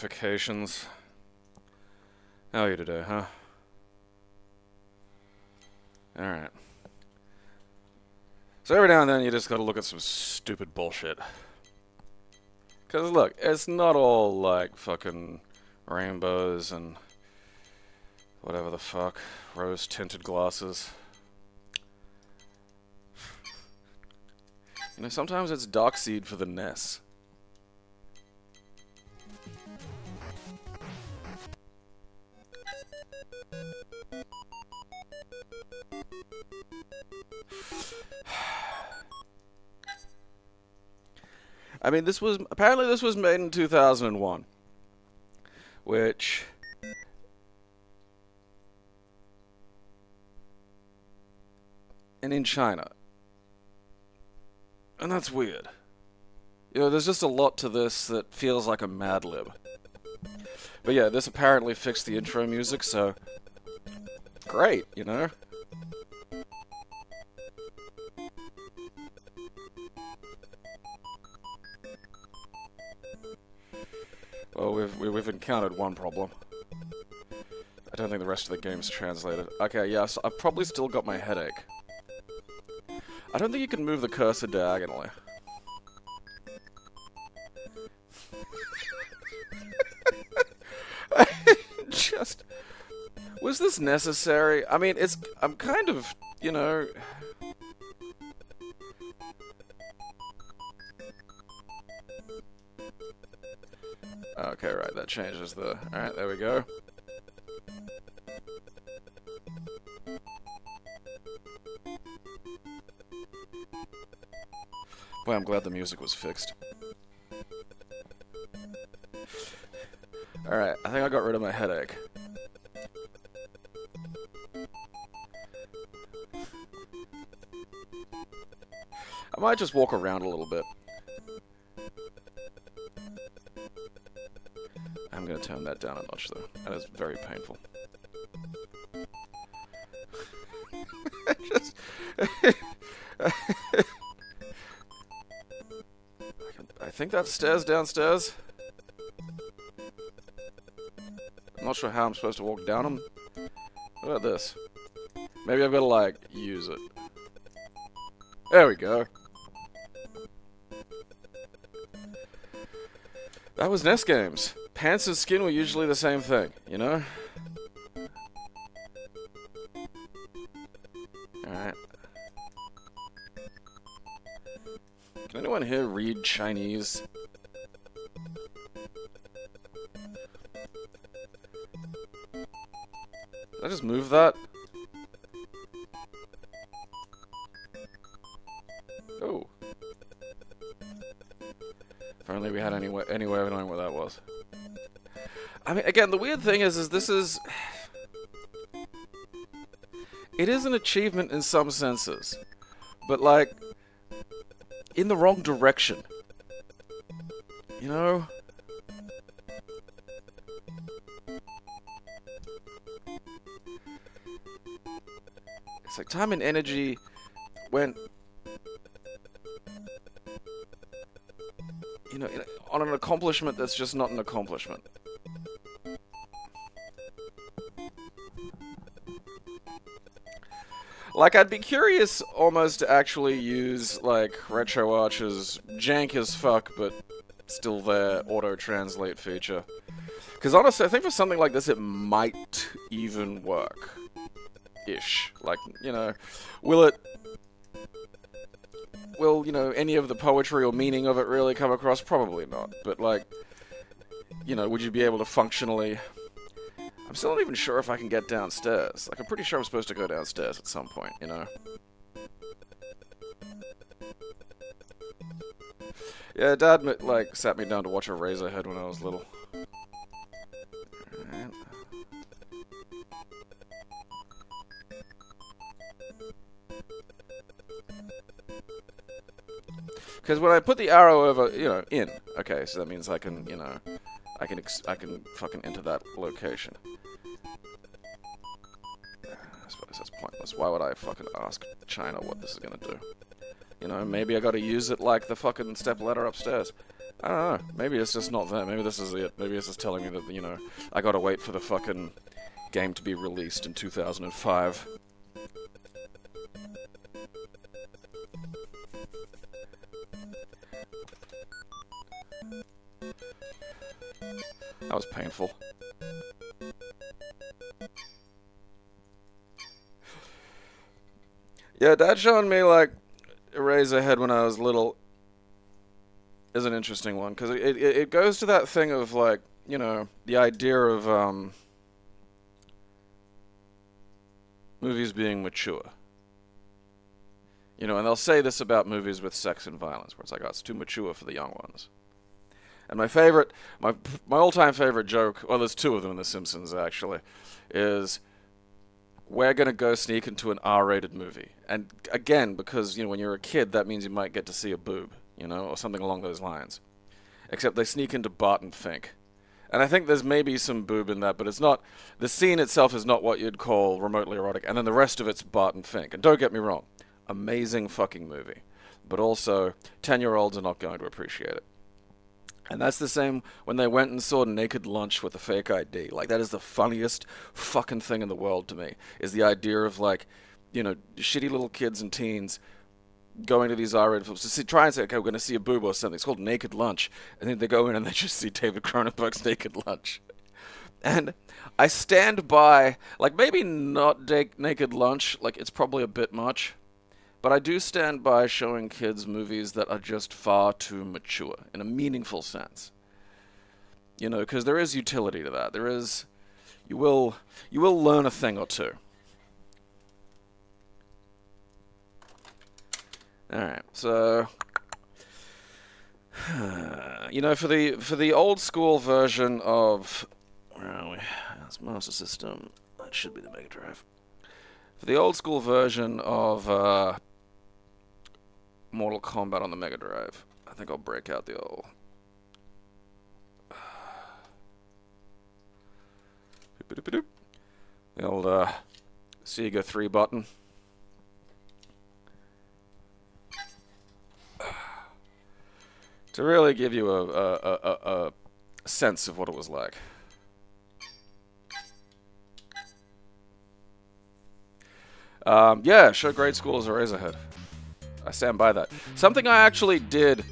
notifications. How are you today, huh? Alright. So every now and then you just gotta look at some stupid bullshit. Because look, it's not all like fucking rainbows and whatever the fuck, rose-tinted glasses. You know, sometimes it's Darkseid for the NES. I mean, apparently this was made in 2001, which and in China. And that's weird. You know, there's just a lot to this that feels like a Mad Lib. But yeah, this apparently fixed the intro music, so great, you know? Well, we've encountered one problem. I don't think the rest of the game's translated. Okay, yeah, so I've probably still got my headache. I don't think you can move the cursor diagonally. Just... Was this necessary? I mean, I'm kind of, you know... Okay, right, that changes the... Alright, there we go. Boy, I'm glad the music was fixed. Alright, I think I got rid of my headache. I might just walk around a little bit. I'm gonna turn that down a notch, though. That is very painful. Just... I think that's stairs downstairs. I'm not sure how I'm supposed to walk down them. What about this? Maybe I've got to, like, use it. There we go. That was NES games. Pants and skin were usually the same thing, you know? Alright. Can anyone here read Chinese? Did I just move that? Oh. If only we had any way of knowing where that was. I mean, again, the weird thing is this is... It is an achievement in some senses. But, like... in the wrong direction. You know? It's like time and energy went... You know, on an accomplishment that's just not an accomplishment. Like, I'd be curious almost to actually use, like, RetroArch's jank as fuck, but still there, auto-translate feature. Because honestly, I think for something like this, it might even work. Ish. Like, you know, will, you know, any of the poetry or meaning of it really come across? Probably not. But, like, you know, would you be able to functionally... I'm still not even sure if I can get downstairs. Like, I'm pretty sure I'm supposed to go downstairs at some point, you know? Yeah, Dad, like, sat me down to watch Eraserhead when I was little. Alright. Because when I put the arrow over, you know, in, okay, so that means I can, you know, I can fucking enter that location. I suppose that's pointless. Why would I fucking ask China what this is gonna do? You know, maybe I gotta use it like the fucking step ladder upstairs. I don't know. Maybe it's just not there. Maybe this is it. Maybe it's just telling me that, you know, I gotta wait for the fucking game to be released in 2005. That was painful. Yeah, Dad showing me, like, Eraserhead when I was little is an interesting one, because it goes to that thing of, like, you know, the idea of, movies being mature. You know, and they'll say this about movies with sex and violence, where it's like, oh, it's too mature for the young ones. And my all-time favorite joke, well, there's two of them in The Simpsons, actually, is, we're gonna go sneak into an R-rated movie. And again, because, you know, when you're a kid, that means you might get to see a boob, you know, or something along those lines. Except they sneak into Barton Fink. And I think there's maybe some boob in that, but it's not, the scene itself is not what you'd call remotely erotic, and then the rest of it's Barton Fink. And don't get me wrong, amazing fucking movie. But also, 10-year-olds are not going to appreciate it. And that's the same when they went and saw Naked Lunch with a fake ID. Like, that is the funniest fucking thing in the world to me, is the idea of, like, you know, shitty little kids and teens going to these R-rated films to try and say, okay, we're going to see a boob or something. It's called Naked Lunch. And then they go in and they just see David Cronenberg's Naked Lunch. And I stand by, like, maybe not Naked Lunch, like, it's probably a bit much. But I do stand by showing kids movies that are just far too mature, in a meaningful sense. You know, because there is utility to that. There is, you will learn a thing or two. Alright, so, you know, for the old school version of, where are we? That's Master System. That should be the Mega Drive. For the old school version of Mortal Kombat on the Mega Drive, I think I'll break out the old Sega 3 button. To really give you a sense of what it was like. Yeah, show grade school as Eraserhead. I stand by that. Something I actually did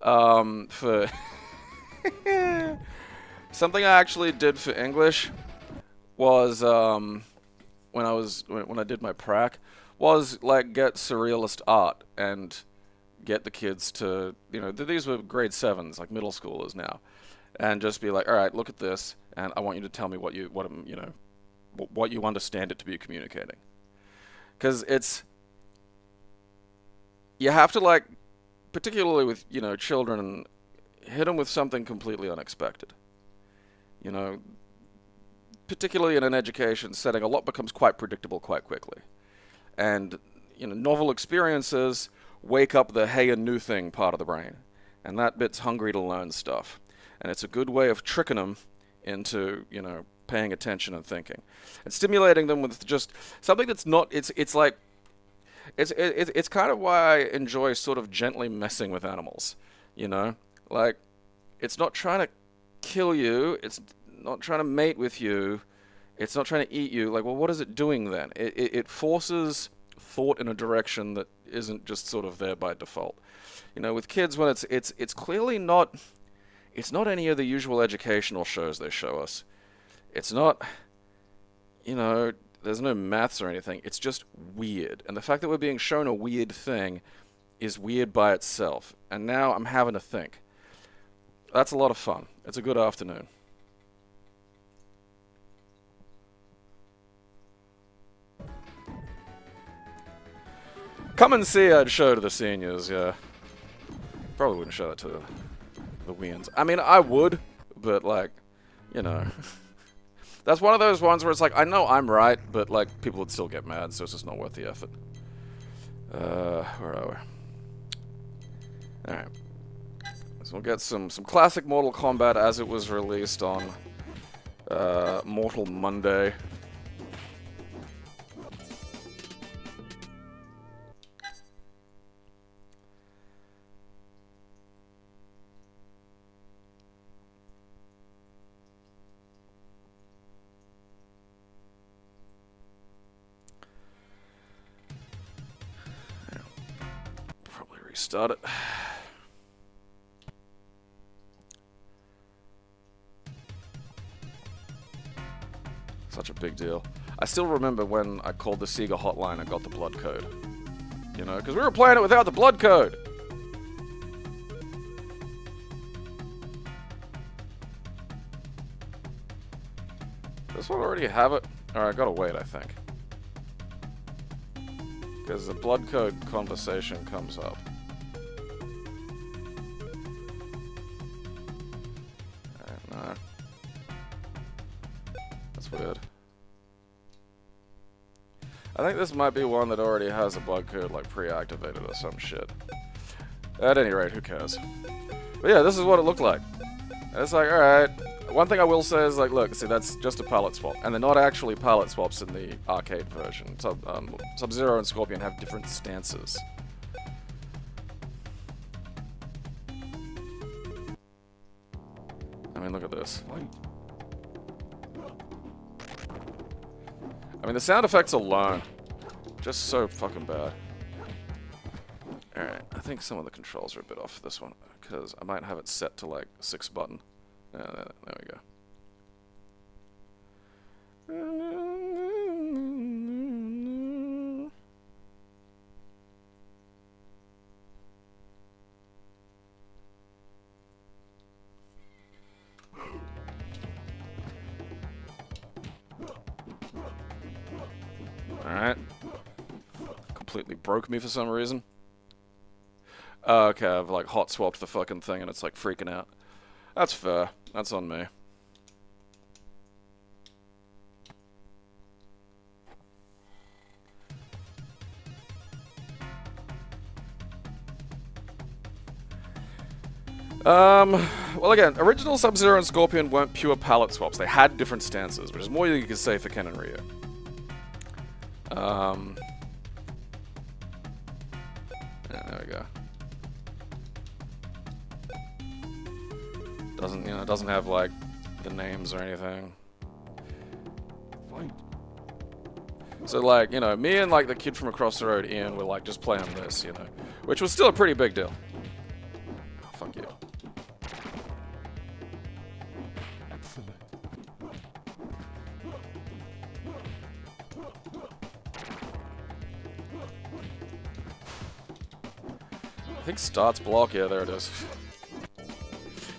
for something I actually did for English was when I did my prac was like get surrealist art and get the kids to, you know, these were grade 7s, like middle schoolers now, and just be like, all right, look at this, and I want you to tell me what you understand it to be communicating. Because you have to, like, particularly with, you know, children, hit them with something completely unexpected. You know, particularly in an education setting, a lot becomes quite predictable quite quickly. And, you know, novel experiences wake up the hey and new thing part of the brain. And that bit's hungry to learn stuff. And it's a good way of tricking them into, you know, paying attention and thinking. And stimulating them with just something that's not, it's like, it's kind of why I enjoy sort of gently messing with animals, you know? Like, it's not trying to kill you, it's not trying to mate with you, it's not trying to eat you. Like, well, what is it doing then? It forces thought in a direction that isn't just sort of there by default. You know, with kids, when it's clearly not, it's not any of the usual educational shows they show us. It's not, you know, there's no maths or anything. It's just weird. And the fact that we're being shown a weird thing is weird by itself. And now I'm having to think. That's a lot of fun. It's a good afternoon. Come and see, I'd show to the seniors, yeah. Probably wouldn't show it to the weans. I mean, I would, but, like, you know. That's one of those ones where it's like, I know I'm right, but, like, people would still get mad, so it's just not worth the effort. Where are we? Alright. So we'll get some classic Mortal Kombat as it was released on Mortal Monday. Restart it. Such a big deal. I still remember when I called the Sega hotline and got the blood code. You know, because we were playing it without the blood code. This one already have it? Alright, I gotta wait, I think. Because the blood code conversation comes up. Alright, no. That's weird. I think this might be one that already has a blood code like pre-activated or some shit. At any rate, who cares? But yeah, this is what it looked like. And it's like, alright. One thing I will say is like, look, see, that's just a palette swap. And they're not actually palette swaps in the arcade version. Sub-Zero and Scorpion have different stances. I mean, look at this. I mean, the sound effects alone, just so fucking bad. Alright, I think some of the controls are a bit off for this one, because I might have it set to like 6 button. There we go. Alright. Completely broke me for some reason. Okay, I've like hot swapped the fucking thing and it's like freaking out. That's fair. That's on me. Well again, original Sub-Zero and Scorpion weren't pure palette swaps. They had different stances, which is more than you could say for Ken and Ryu. Yeah, there we go. Doesn't have like the names or anything. So like, you know, me and like the kid from across the road, Ian, were like just playing this, you know, which was still a pretty big deal. Oh, fuck you. I think starts block. Yeah, there it is.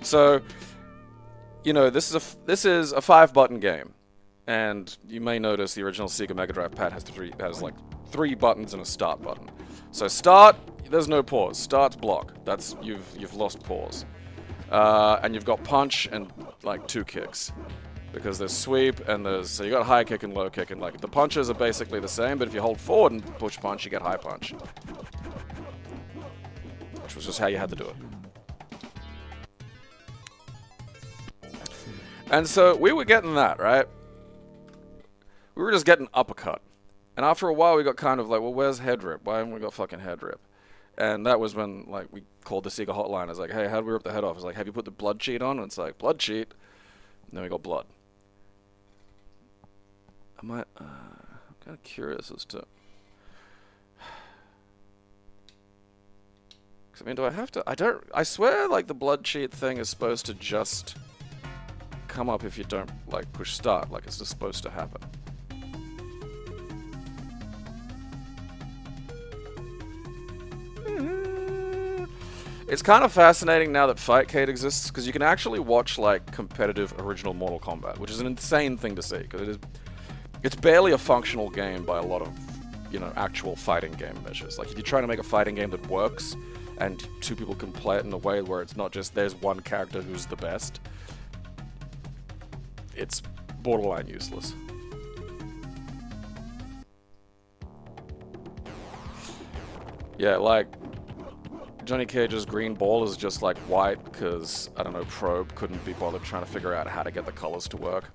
So, you know, this is a 5-button game, and you may notice the original Sega Mega Drive pad has like 3 buttons and a start button. So start, there's no pause. Start's block. That's you've lost pause, and you've got punch and like 2 kicks, because there's sweep and so you got high kick and low kick, and like the punches are basically the same, but if you hold forward and push punch, you get high punch, which was just how you had to do it. And so we were getting that, right? We were just getting uppercut. And after a while we got kind of like, well, where's head rip? Why haven't we got fucking head rip? And that was when like we called the Sega hotline. I was like, hey, how do we rip the head off? I was like, have you put the blood cheat on? And it's like, blood cheat? And then we got blood. I'm kind of curious as to... I mean, do I have to... I swear like the blood cheat thing is supposed to just... come up if you don't like push start, like it's just supposed to happen. It's kind of fascinating now that Fightcade exists, because you can actually watch like competitive original Mortal Kombat, which is an insane thing to see, because it's barely a functional game by a lot of, you know, actual fighting game measures. Like if you're trying to make a fighting game that works and 2 people can play it in a way where it's not just there's one character who's the best, it's borderline useless. Yeah, like Johnny Cage's green ball is just like white because, I don't know, Probe couldn't be bothered trying to figure out how to get the colors to work.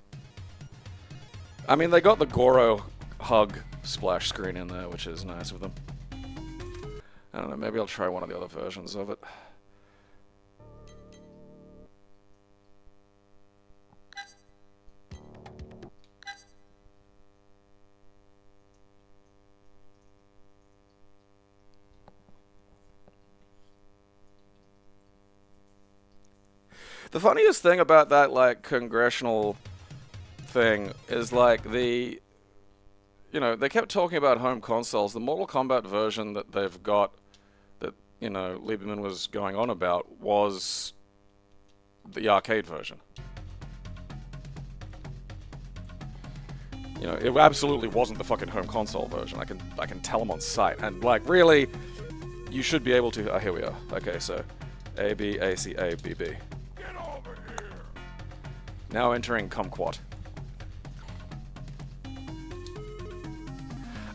I mean, they got the Goro hug splash screen in there, which is nice of them. I don't know, maybe I'll try one of the other versions of it. The funniest thing about that, like, congressional thing is, like, the... You know, they kept talking about home consoles. The Mortal Kombat version that they've got, that, you know, Lieberman was going on about, was the arcade version. You know, it absolutely wasn't the fucking home console version. I can tell them on sight. And, like, really, you should be able to... Oh, here we are. Okay, so... A, B, A, C, A, B, B. Get over here! Now entering kumquat.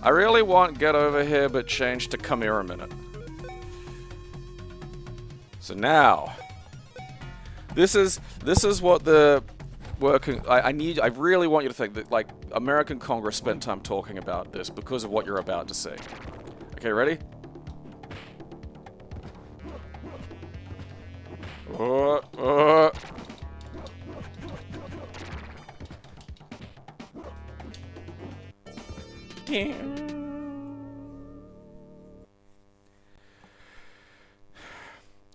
I really want get over here, but change to come here a minute. So now... This is what the... working... I really want you to think that, like, American Congress spent time talking about this because of what you're about to see. Okay, ready?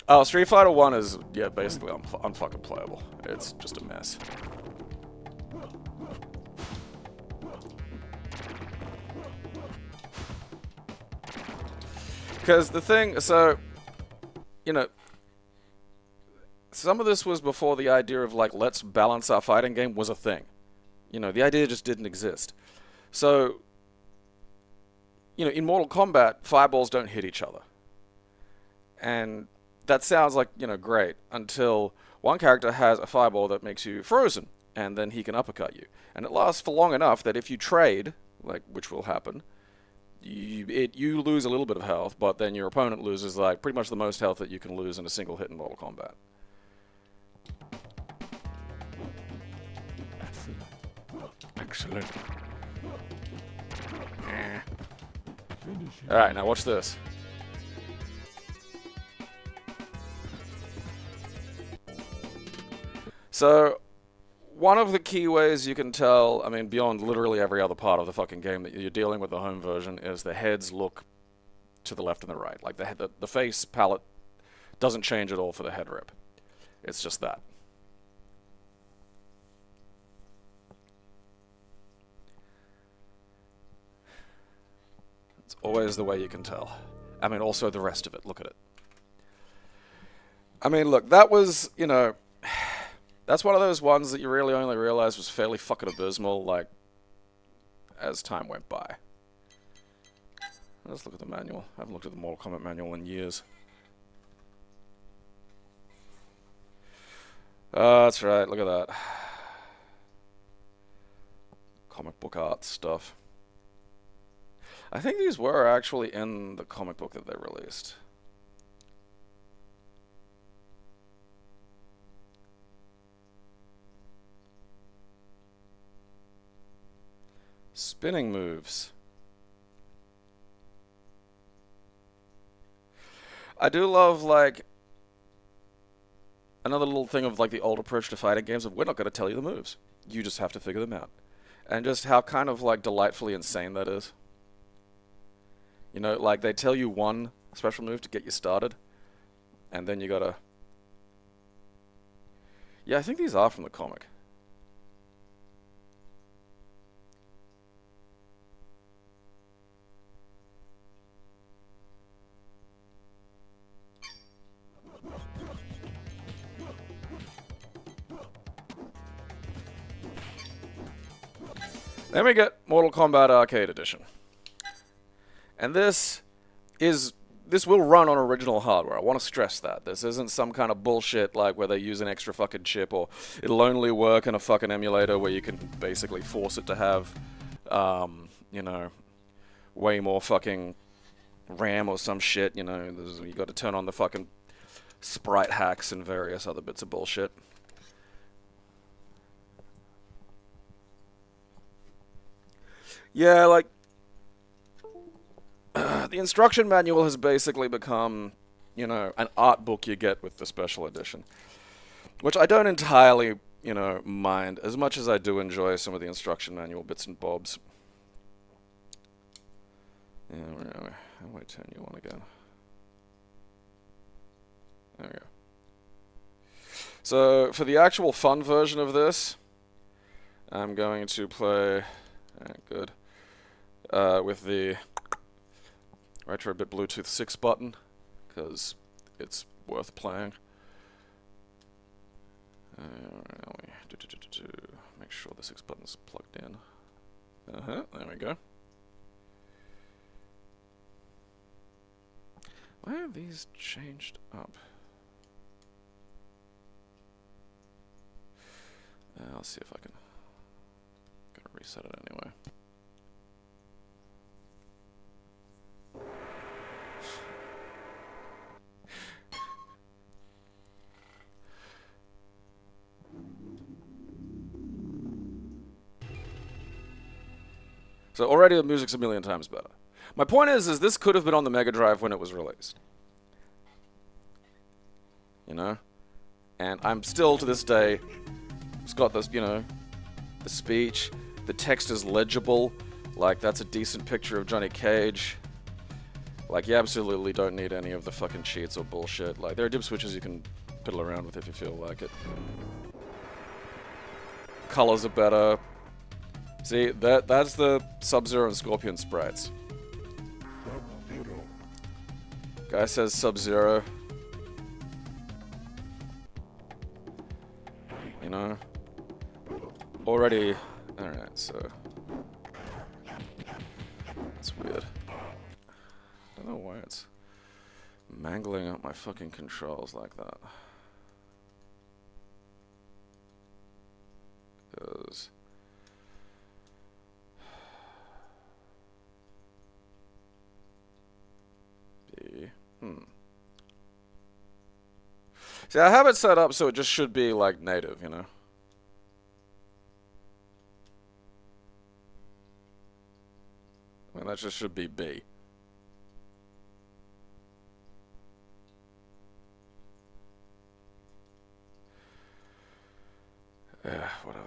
Oh, Street Fighter 1 is, yeah, basically unfucking playable. It's just a mess. Because the thing, so, you know, some of this was before the idea of, like, let's balance our fighting game was a thing. You know, the idea just didn't exist. So, you know, in Mortal Kombat, fireballs don't hit each other. And that sounds like, you know, great, until one character has a fireball that makes you frozen, and then he can uppercut you. And it lasts for long enough that if you trade, like, which will happen, you lose a little bit of health, but then your opponent loses, like, pretty much the most health that you can lose in a single hit in Mortal Kombat. Excellent. Alright, now watch this. So, one of the key ways you can tell, I mean, beyond literally every other part of the fucking game that you're dealing with the home version, is the heads look to the left and the right. Like, the face palette doesn't change at all for the head rip. It's just that. It's always the way you can tell. I mean, also the rest of it. Look at it. I mean, look, that was, you know... That's one of those ones that you really only realize was fairly fucking abysmal, like, as time went by. Let's look at the manual. I haven't looked at the Mortal Kombat manual in years. That's right, look at that. Comic book art stuff. I think these were actually in the comic book that they released. Spinning moves. I do love, like, another little thing of, like, the old approach to fighting games of we're not going to tell you the moves. You just have to figure them out. And just how kind of, like, delightfully insane that is. You know, like, they tell you one special move to get you started, and then you gotta... Yeah, I think these are from the comic. Then we get Mortal Kombat Arcade Edition. And this will run on original hardware. I want to stress that. This isn't some kind of bullshit like where they use an extra fucking chip, or it'll only work in a fucking emulator where you can basically force it to have, you know, way more fucking RAM or some shit, you know. You got to turn on the fucking sprite hacks and various other bits of bullshit. Yeah, like, the instruction manual has basically become, you know, an art book you get with the special edition. Which I don't entirely, you know, mind, as much as I do enjoy some of the instruction manual bits and bobs. Yeah, where are we? How do I turn you on again? There we go. So, for the actual fun version of this, I'm going to play... good. With the Retrobit Bluetooth 6 button, because it's worth playing. Make sure the 6 button's plugged in. There we go. Why are these changed up? I'll see if I can... Gonna reset it anyway. So already the music's a million times better. My point is this could have been on the Mega Drive when it was released. You know? And I'm still, to this day, it's got this, you know, the speech, the text is legible, like, that's a decent picture of Johnny Cage. Like, you absolutely don't need any of the fucking cheats or bullshit. Like, there are dip switches you can piddle around with if you feel like it. Colors are better. See, that's the Sub-Zero and Scorpion sprites. Guy says Sub-Zero. You know? Already... Alright, so... That's weird. I don't know why it's mangling up my fucking controls like that. Because... See, I have it set up so it just should be, like, native, you know? I mean, that just should be B. Yeah, whatever.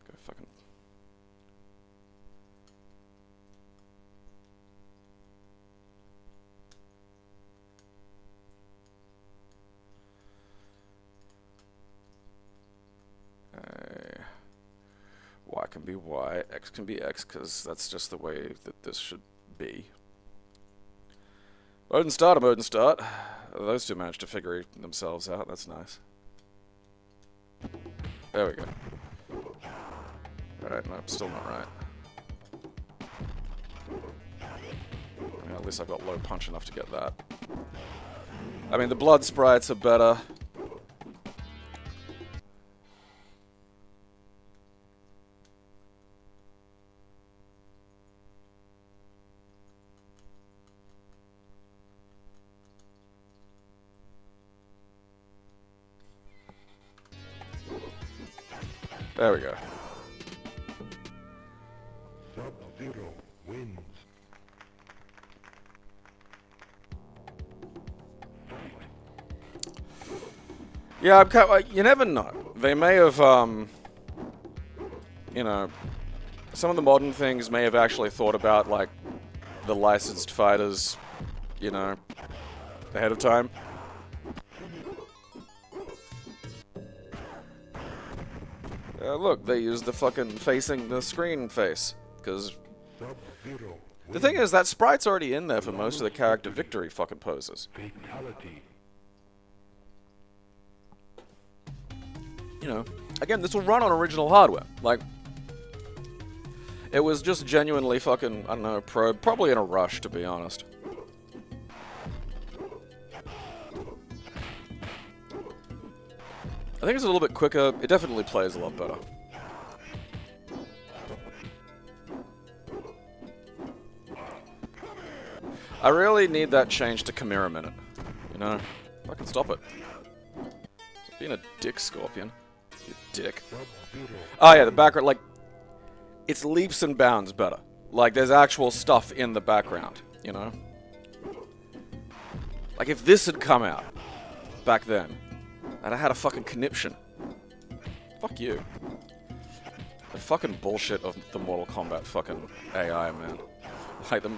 Go fucking... Y can be Y, X can be X, because that's just the way that this should be. Mode and start, mode and start. Those two managed to figure themselves out, that's nice. There we go. Alright, no, still not right. I mean, at least I've got low punch enough to get that. I mean, the blood sprites are better. There we go. Sub-Zero wins. Yeah, you never know. They may have, you know, some of the modern things may have actually thought about, like, the licensed fighters, you know, ahead of time. Look, they used the fucking facing the screen face, because the thing is, that sprite's already in there for most of the character victory fucking poses. Fatality. You know, again, this will run on original hardware. Like, it was just genuinely fucking, I don't know, probably in a rush, to be honest. I think it's a little bit quicker. It definitely plays a lot better. I really need that change to Chimera Minute. You know? Fucking stop it. Stop being a dick, Scorpion. You dick. Oh yeah, the background, like... It's leaps and bounds better. Like, there's actual stuff in the background, you know? Like, if this had come out back then, and I had a fucking conniption. Fuck you. The fucking bullshit of the Mortal Kombat fucking AI, man. Like, the...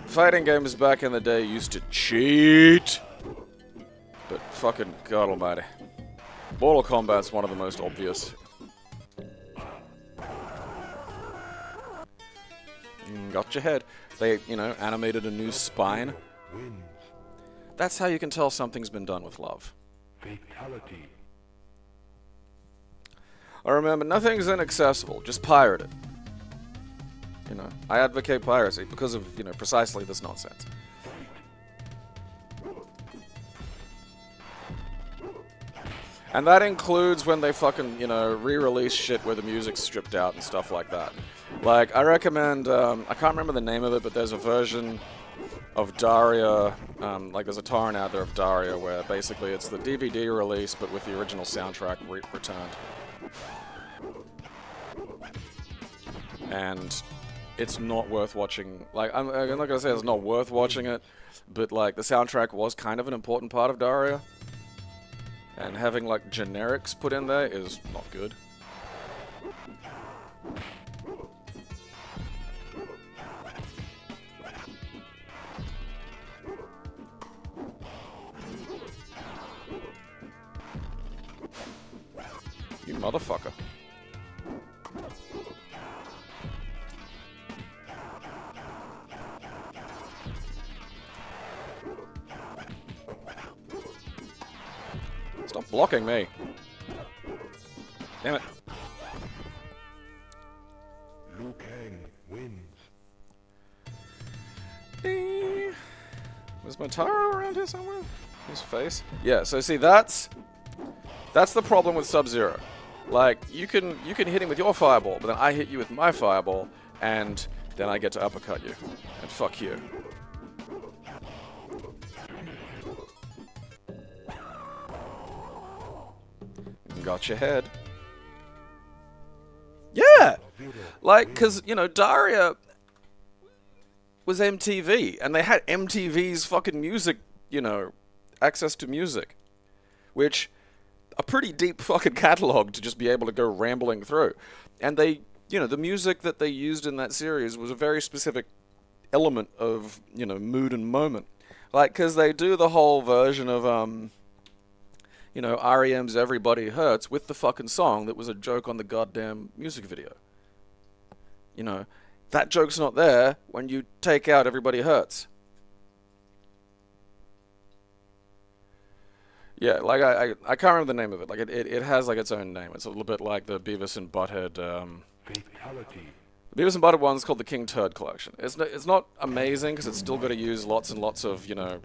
Fighting games back in the day used to cheat. But fucking God almighty. Mortal Kombat's one of the most obvious. Got your head. They, you know, animated a new spine. Wins. That's how you can tell something's been done with love. Fatality. I remember, nothing's inaccessible. Just pirate it. You know, I advocate piracy because of, you know, precisely this nonsense. And that includes when they fucking, you know, re-release shit where the music's stripped out and stuff like that. Like, I recommend, I can't remember the name of it, but there's a version of Daria, like there's a torrent out there of Daria where basically it's the DVD release but with the original soundtrack returned. And it's not worth watching. Like, I'm not gonna say it's not worth watching it, but like the soundtrack was kind of an important part of Daria. And having like generics put in there is not good. You motherfucker. Stop blocking me. Damn it. Liu Kang wins. Was my Taro around here somewhere? His face? Yeah, so see that's the problem with Sub-Zero. Like, you can hit him with your fireball, but then I hit you with my fireball, and then I get to uppercut you. And fuck you. Got your head. Yeah! Like, because, you know, Daria was MTV, and they had MTV's fucking music, you know, access to music. Which, a pretty deep fucking catalog to just be able to go rambling through. And they, you know, the music that they used in that series was a very specific element of, you know, mood and moment. Like, because they do the whole version of, you know, R.E.M's Everybody Hurts with the fucking song that was a joke on the goddamn music video. You know, that joke's not there when you take out Everybody Hurts. Yeah, like, I can't remember the name of it. Like, it has, like, its own name. It's a little bit like the Beavis and Butthead, Fatality. The Beavis and Butthead one's called the King Turd Collection. It's not amazing, because it's still got to use lots and lots of, you know,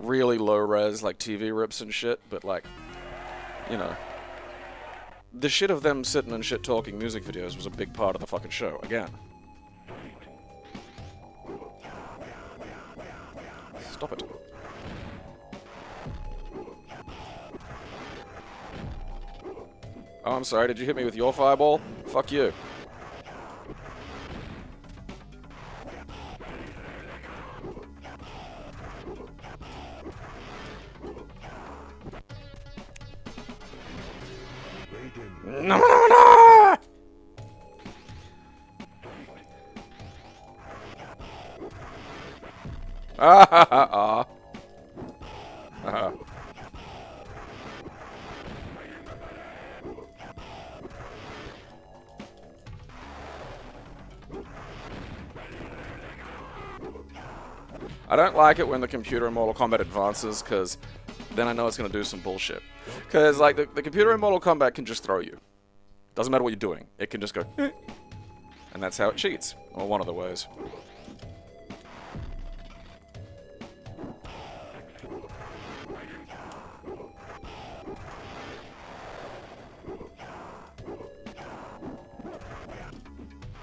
really low-res, like, TV rips and shit, but, like, you know, the shit of them sitting and shit-talking music videos was a big part of the fucking show, again. Stop it. Oh, I'm sorry, did you hit me with your fireball? Fuck you. No, no, no! Ah ha ha ah. I don't like it when the computer in Mortal Kombat advances, because then I know it's going to do some bullshit. Because, like, the computer in Mortal Kombat can just throw you. Doesn't matter what you're doing. It can just go, eh. And that's how it cheats. Or one of the ways.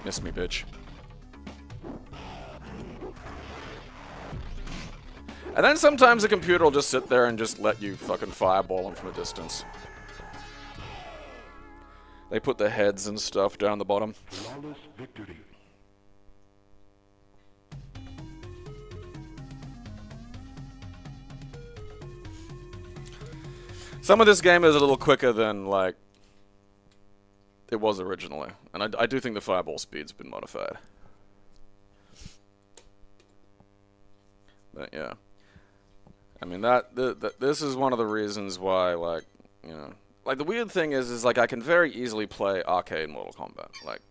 Miss me, bitch. And then sometimes the computer will just sit there and just let you fucking fireball them from a distance. They put their heads and stuff down the bottom. Flawless victory. Some of this game is a little quicker than, like, it was originally. And I do think the fireball speed's been modified. But, yeah. I mean, this is one of the reasons why, like, you know, like the weird thing is like I can very easily play arcade Mortal Kombat. Like,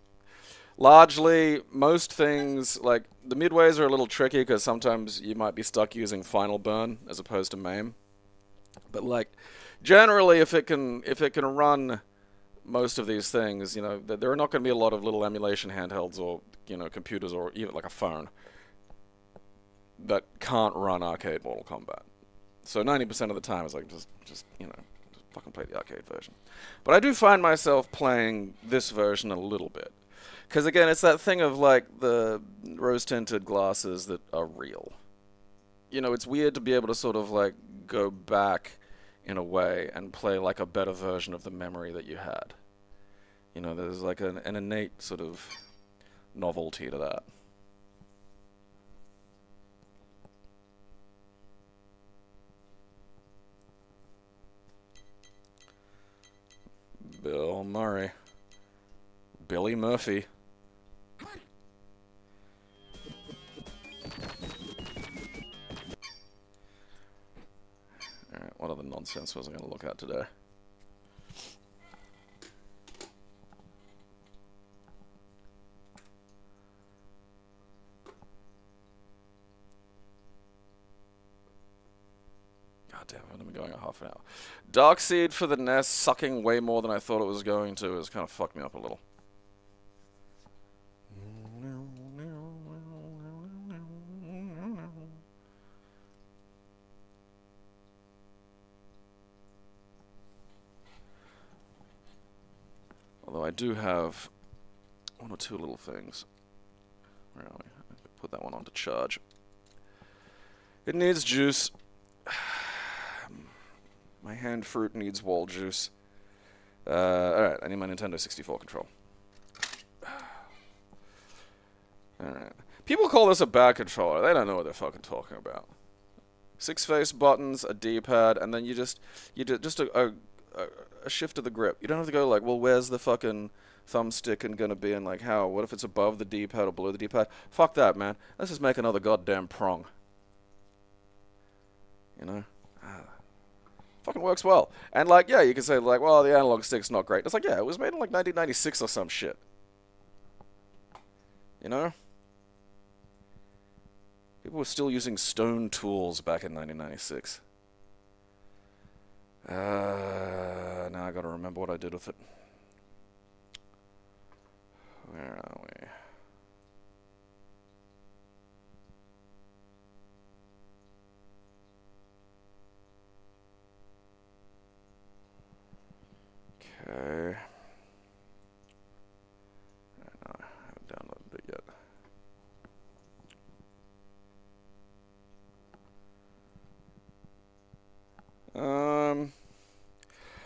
largely, most things, like, the midways are a little tricky because sometimes you might be stuck using Final Burn as opposed to MAME. But, like, generally, if it can run most of these things, you know, there are not going to be a lot of little emulation handhelds or, you know, computers or even like a phone that can't run arcade Mortal Kombat. So 90% of the time it's like just you know, just fucking play the arcade version. But I do find myself playing this version a little bit. Because again, it's that thing of like the rose-tinted glasses that are real. You know, it's weird to be able to sort of like go back in a way and play like a better version of the memory that you had. You know, there's like an innate sort of novelty to that. Bill Murray. Billy Murphy. Alright, what other nonsense was I going to look at today? God damn, I've been going a half an hour. Darkseid for the NES sucking way more than I thought it was going to has kind of fucked me up a little. Although I do have one or two little things. Where are we? Put that one on to charge. It needs juice. My hand fruit needs wall juice. Alright, I need my Nintendo 64 control. Alright. People call this a bad controller. They don't know what they're fucking talking about. 6-face buttons, a D-pad, and then you just a shift of the grip. You don't have to go like, well, where's the fucking thumbstick and gonna be, and like, how? What if it's above the D-pad or below the D-pad? Fuck that, man. Let's just make another goddamn prong. You know? Fucking works well. And like, yeah, you can say like, well, the analog stick's not great. It's like, yeah, it was made in like 1996 or some shit. You know? People were still using stone tools back in 1996. Now I gotta remember what I did with it. Where are we? Okay. No, I haven't downloaded it yet.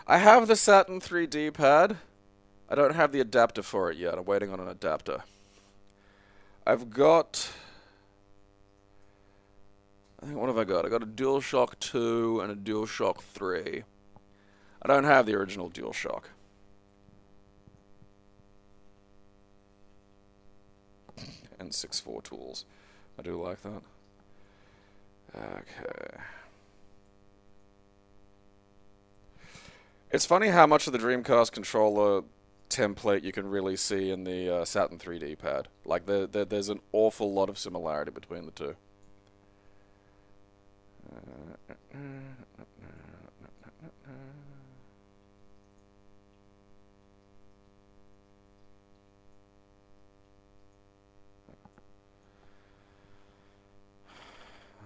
I have the Saturn 3D pad. I don't have the adapter for it yet. I'm waiting on an adapter. I've got... I think, what have I got? I got a DualShock 2 and a DualShock 3. I don't have the original DualShock. And 6.4 tools. I do like that. Okay. It's funny how much of the Dreamcast controller template you can really see in the Saturn 3D pad. Like, there's an awful lot of similarity between the two.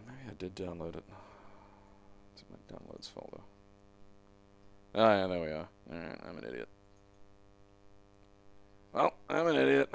Maybe I did download it. It's in my downloads folder. Oh yeah, there we are. Alright, I'm an idiot. Well, I'm an idiot.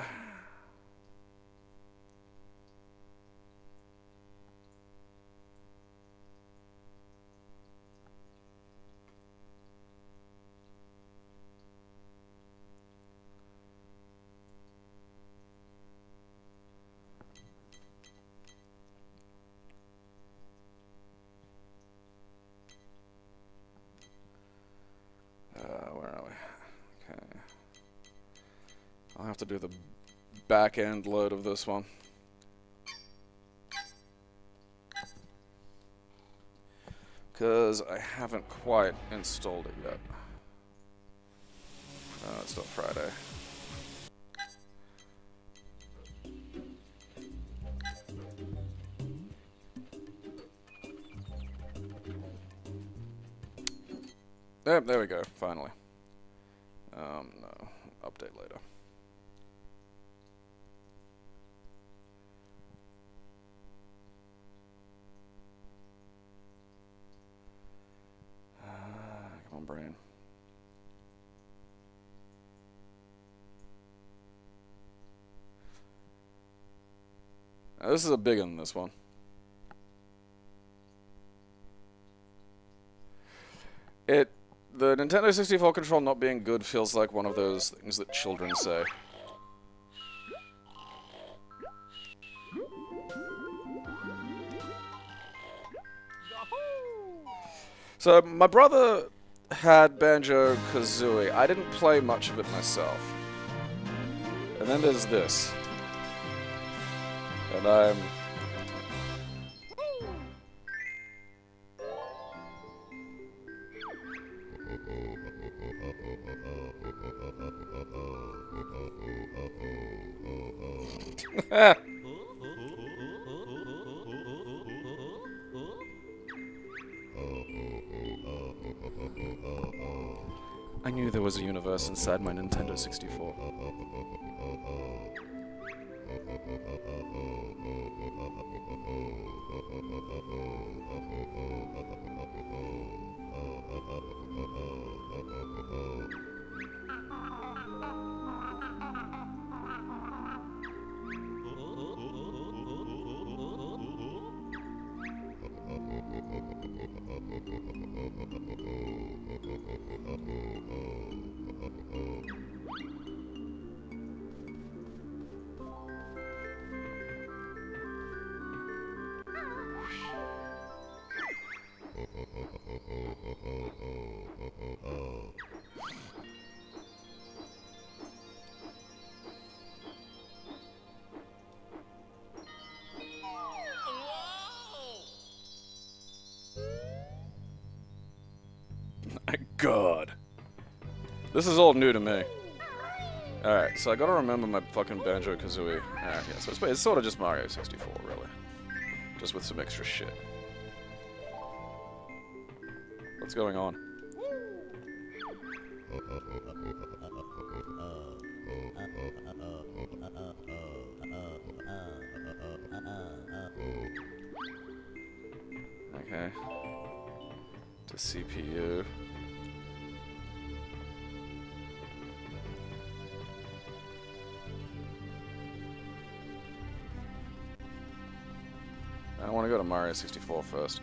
Where are we? Okay. I'll have to do the back end load of this one. Because I haven't quite installed it yet. Oh, it's not Friday. Yep, there we go, finally. No, update later. Come on, brain. Now, this is a big one, this one. The Nintendo 64 control not being good feels like one of those things that children say. So, my brother had Banjo-Kazooie. I didn't play much of it myself. And then there's this. And I'm... I knew there was a universe inside my Nintendo 64. My God. This is all new to me. Alright, so I gotta remember my fucking Banjo-Kazooie. Alright, yeah, so it's sort of just Mario 64, really. Just with some extra shit. What's going on? Okay. To CPU. I want to go to Mario 64 first.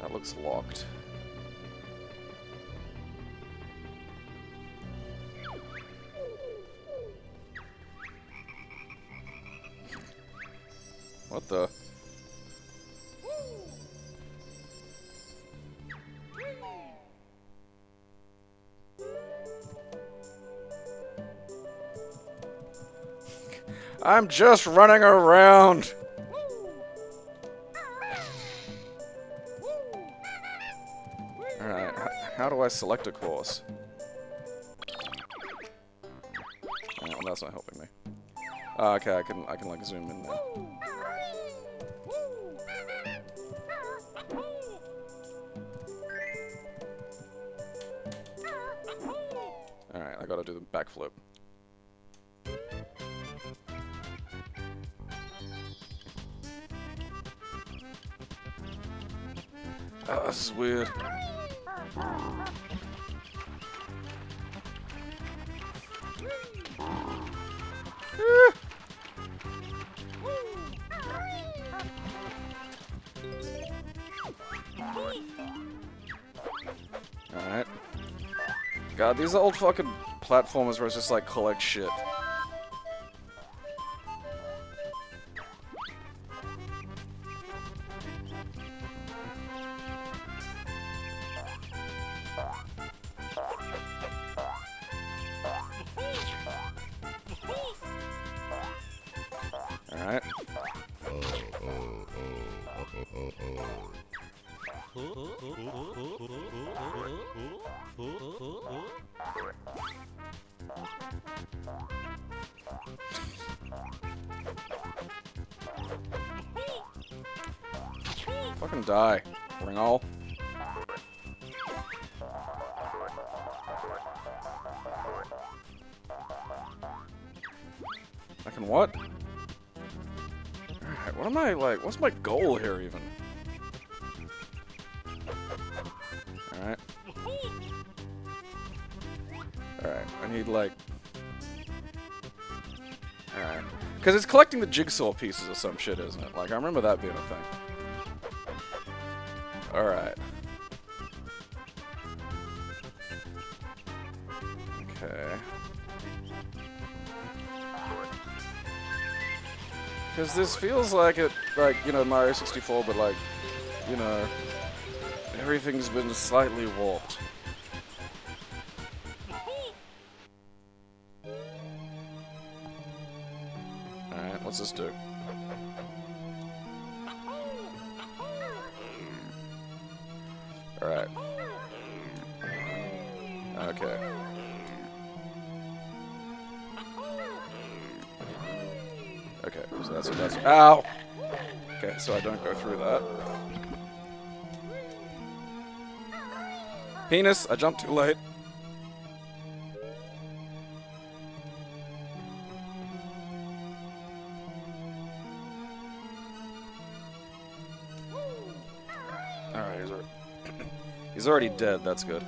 That looks locked. What the? I'm just running around. Alright, how do I select a course? Oh, well, that's not helping me. Oh, okay, I can like zoom in there. Alright, I gotta do the backflip. Oh, this is weird. Alright. God, these old fucking platformers where it's just like collect shit. Fucking die, Ringall. I can what? Alright, what am I, like, what's my goal here, even? Alright. Alright, I need, like... Alright. Because it's collecting the jigsaw pieces or some shit, isn't it? Like, I remember that being a thing. Alright. Okay. Because this feels like it, like, you know, Mario 64, but like, you know, everything's been slightly warped. Alright, what's this do? Alright. Okay. Okay, so that's ow! Okay, so I don't go through that. Penis, I jumped too late. Alright, he's already dead, that's good.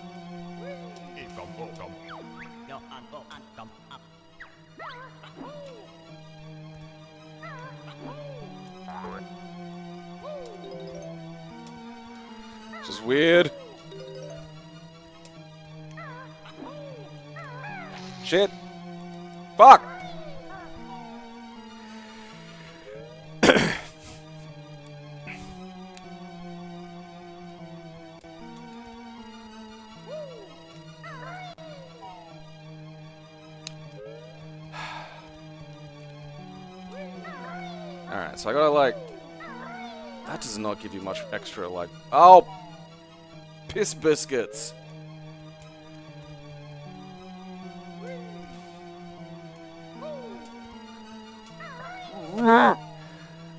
Which is weird. Shit. Fuck! Alright, so I gotta, like... That does not give you much extra, like... Oh! Piss biscuits!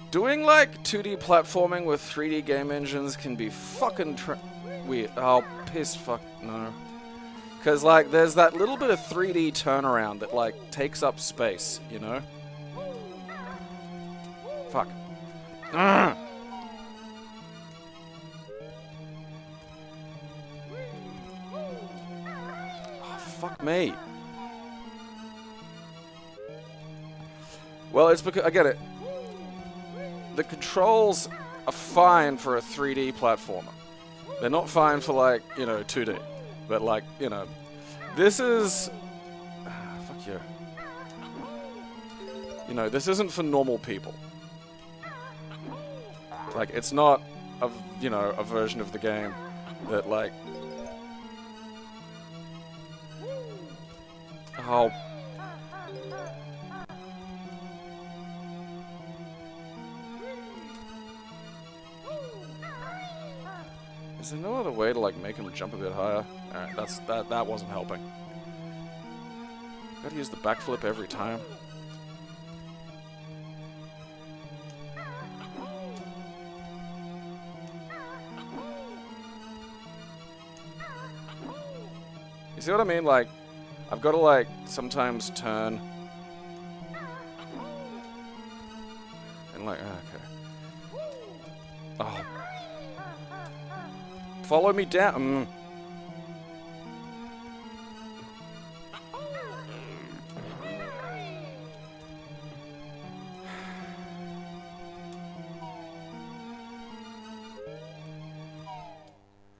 Doing, like, 2D platforming with 3D game engines can be fucking weird. Oh, piss fuck, no. Because, like, there's that little bit of 3D turnaround that, like, takes up space, you know? Fuck. Oh, fuck me. Well, it's because, I get it. The controls are fine for a 3D platformer. They're not fine for, like, you know, 2D. But, like, you know, this is... fuck you. You know, this isn't for normal people. Like, it's not, you know, a version of the game that, like... Oh... Is there no other way to, like, make him jump a bit higher? Alright, that wasn't helping. Gotta use the backflip every time. You see what I mean? Like, I've got to, like, sometimes turn. And, like, okay. Oh. Follow me down.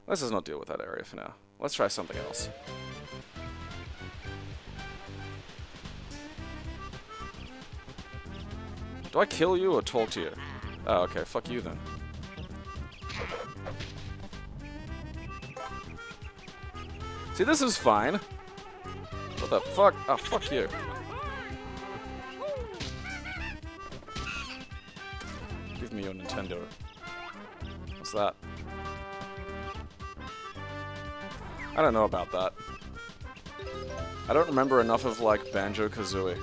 Let's just not deal with that area for now. Let's try something else. Do I kill you or talk to you? Oh, okay. Fuck you then. See, this is fine. What the fuck? Oh, fuck you. Give me your Nintendo. What's that? I don't know about that. I don't remember enough of, like, Banjo-Kazooie.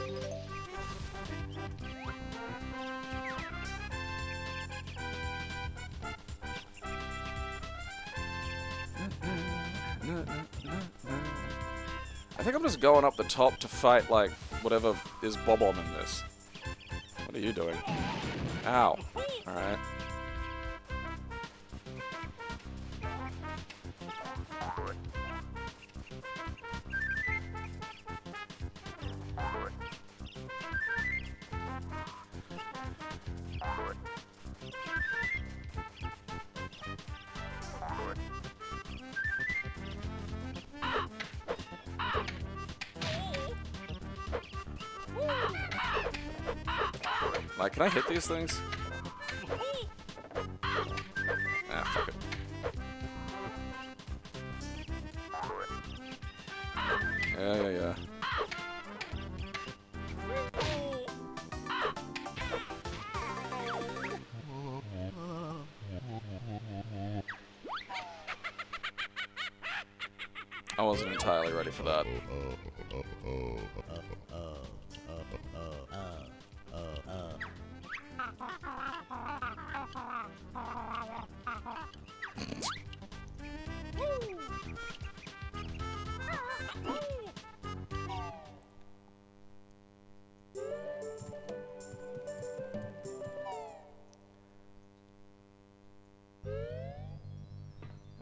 I think I'm just going up the top to fight, like, whatever is Bob-omb in this. What are you doing? Ow. Alright. Like, can I hit these things? Ah, fuck it. Yeah. I wasn't entirely ready for that.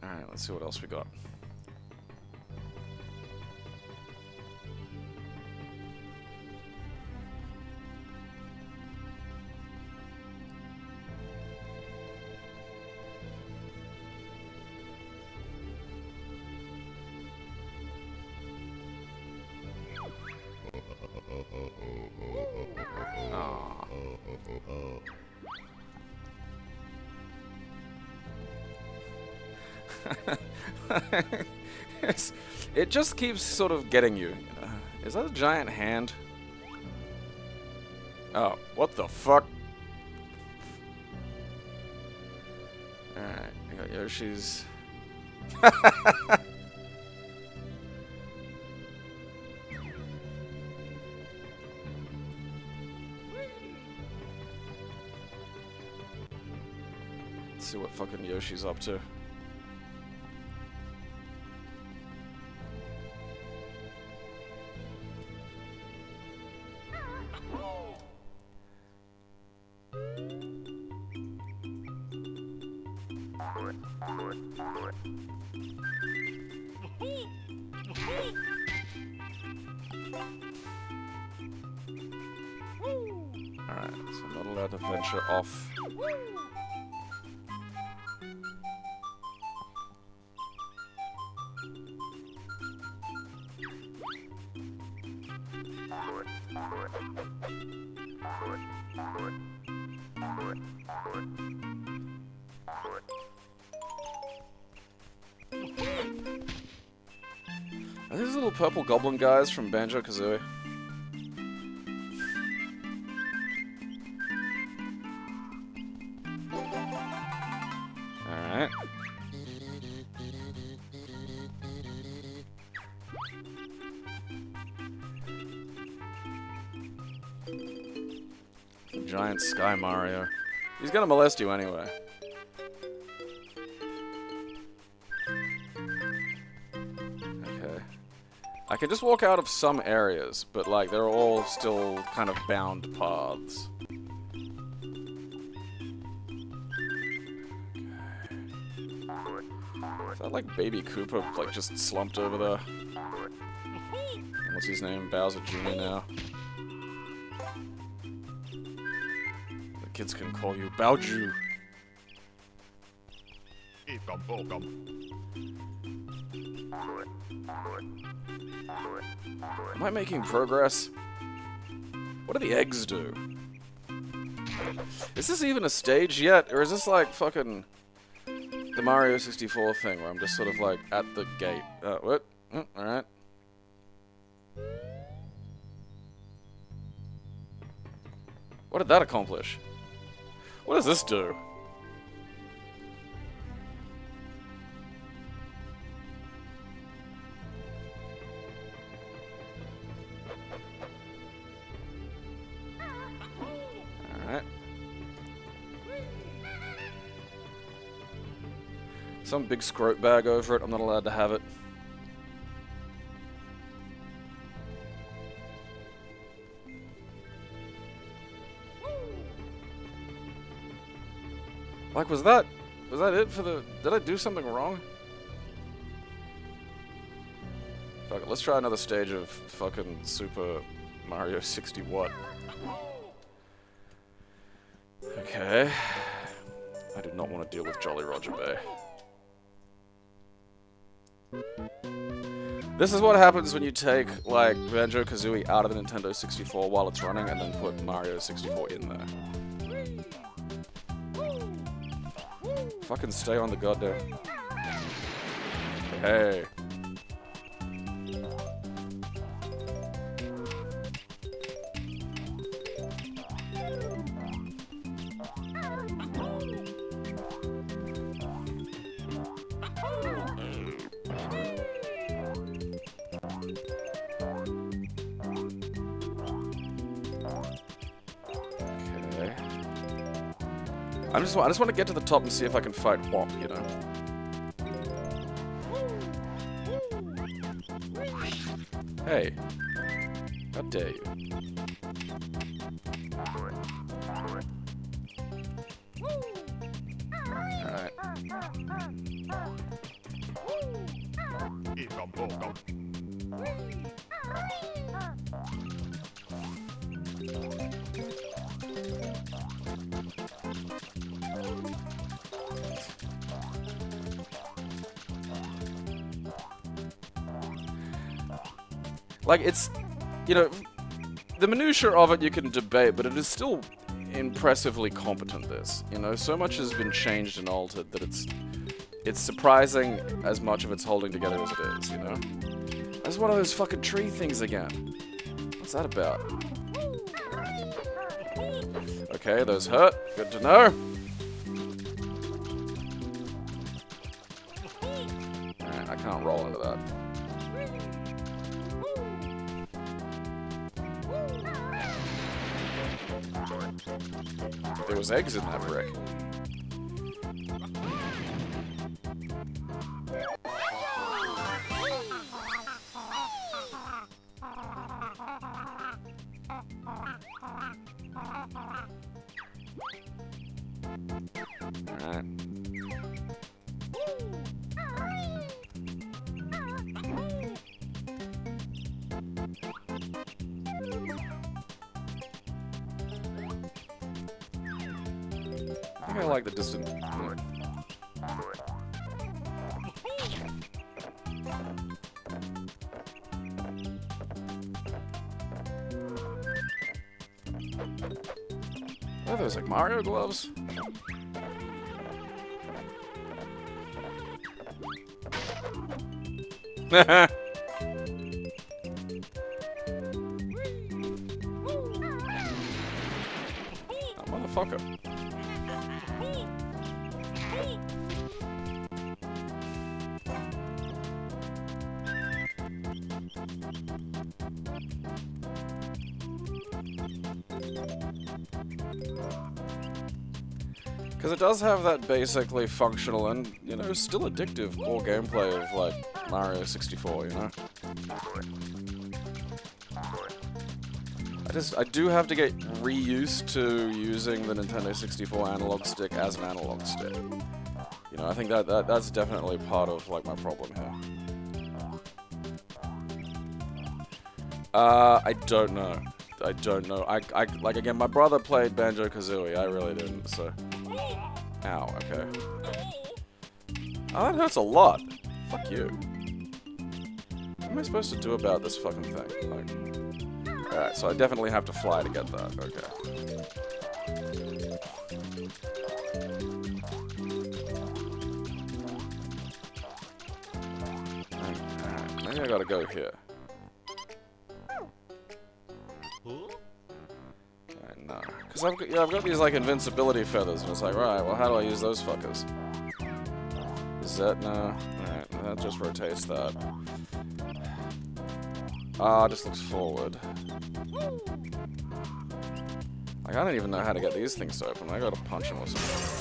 Alright, let's see what else we got. It just keeps sort of getting you. Is that a giant hand? Oh, what the fuck? Alright, I got Yoshi's. Let's see what fucking Yoshi's up to. Alright, so I'm not allowed to venture off. Are these little purple goblin guys from Banjo-Kazooie? Alright. Giant Sky Mario. He's gonna molest you anyway. Okay. I can just walk out of some areas, but like they're all still kind of bound paths. Is that like Baby Koopa, like just slumped over there? What's his name? Bowser Jr. now. The kids can call you Baoju. Am I making progress? What do the eggs do? Is this even a stage yet? Or is this like fucking the Mario 64 thing where I'm just sort of like at the gate? What? Alright. What did that accomplish? What does this do? Some big scrote bag over it. I'm not allowed to have it. Like, was that it for the... Did I do something wrong? Fuck it, let's try another stage of fucking Super Mario 60 Watt. Okay. I did not want to deal with Jolly Roger Bay. This is what happens when you take, like, Banjo-Kazooie out of the Nintendo 64 while it's running and then put Mario 64 in there. Fucking stay on the goddamn... Hey. I just want to get to the top and see if I can fight Whop, you know. Hey, how dare you? Alright. Like, it's, you know, the minutiae of it you can debate, but it is still impressively competent, this. You know, so much has been changed and altered that it's surprising as much of it's holding together as it is, you know? That's one of those fucking tree things again. What's that about? Okay, those hurt. Good to know. Alright, I can't roll into that. There was eggs in that brick. Alright. I think I like the distant. What are those, like Mario gloves? Oh, motherfucker. Because it does have that basically functional and, you know, still addictive core gameplay of, like, Mario 64, you know? I do have to get reused to using the Nintendo 64 analog stick as an analog stick. You know, I think that's definitely part of, like, my problem here. I don't know. I don't know. Like, again, my brother played Banjo-Kazooie. I really didn't, so... Ow, okay. Oh, that hurts a lot. Fuck you. What am I supposed to do about this fucking thing? Like... Alright, so I definitely have to fly to get that. Okay. Alright, maybe I gotta go here. No. Because I've got these, like, invincibility feathers, and it's like, right, well, how do I use those fuckers? Is that... No. Alright, that just rotates that. Ah, just looks forward. Like, I don't even know how to get these things to open. I gotta punch them or something.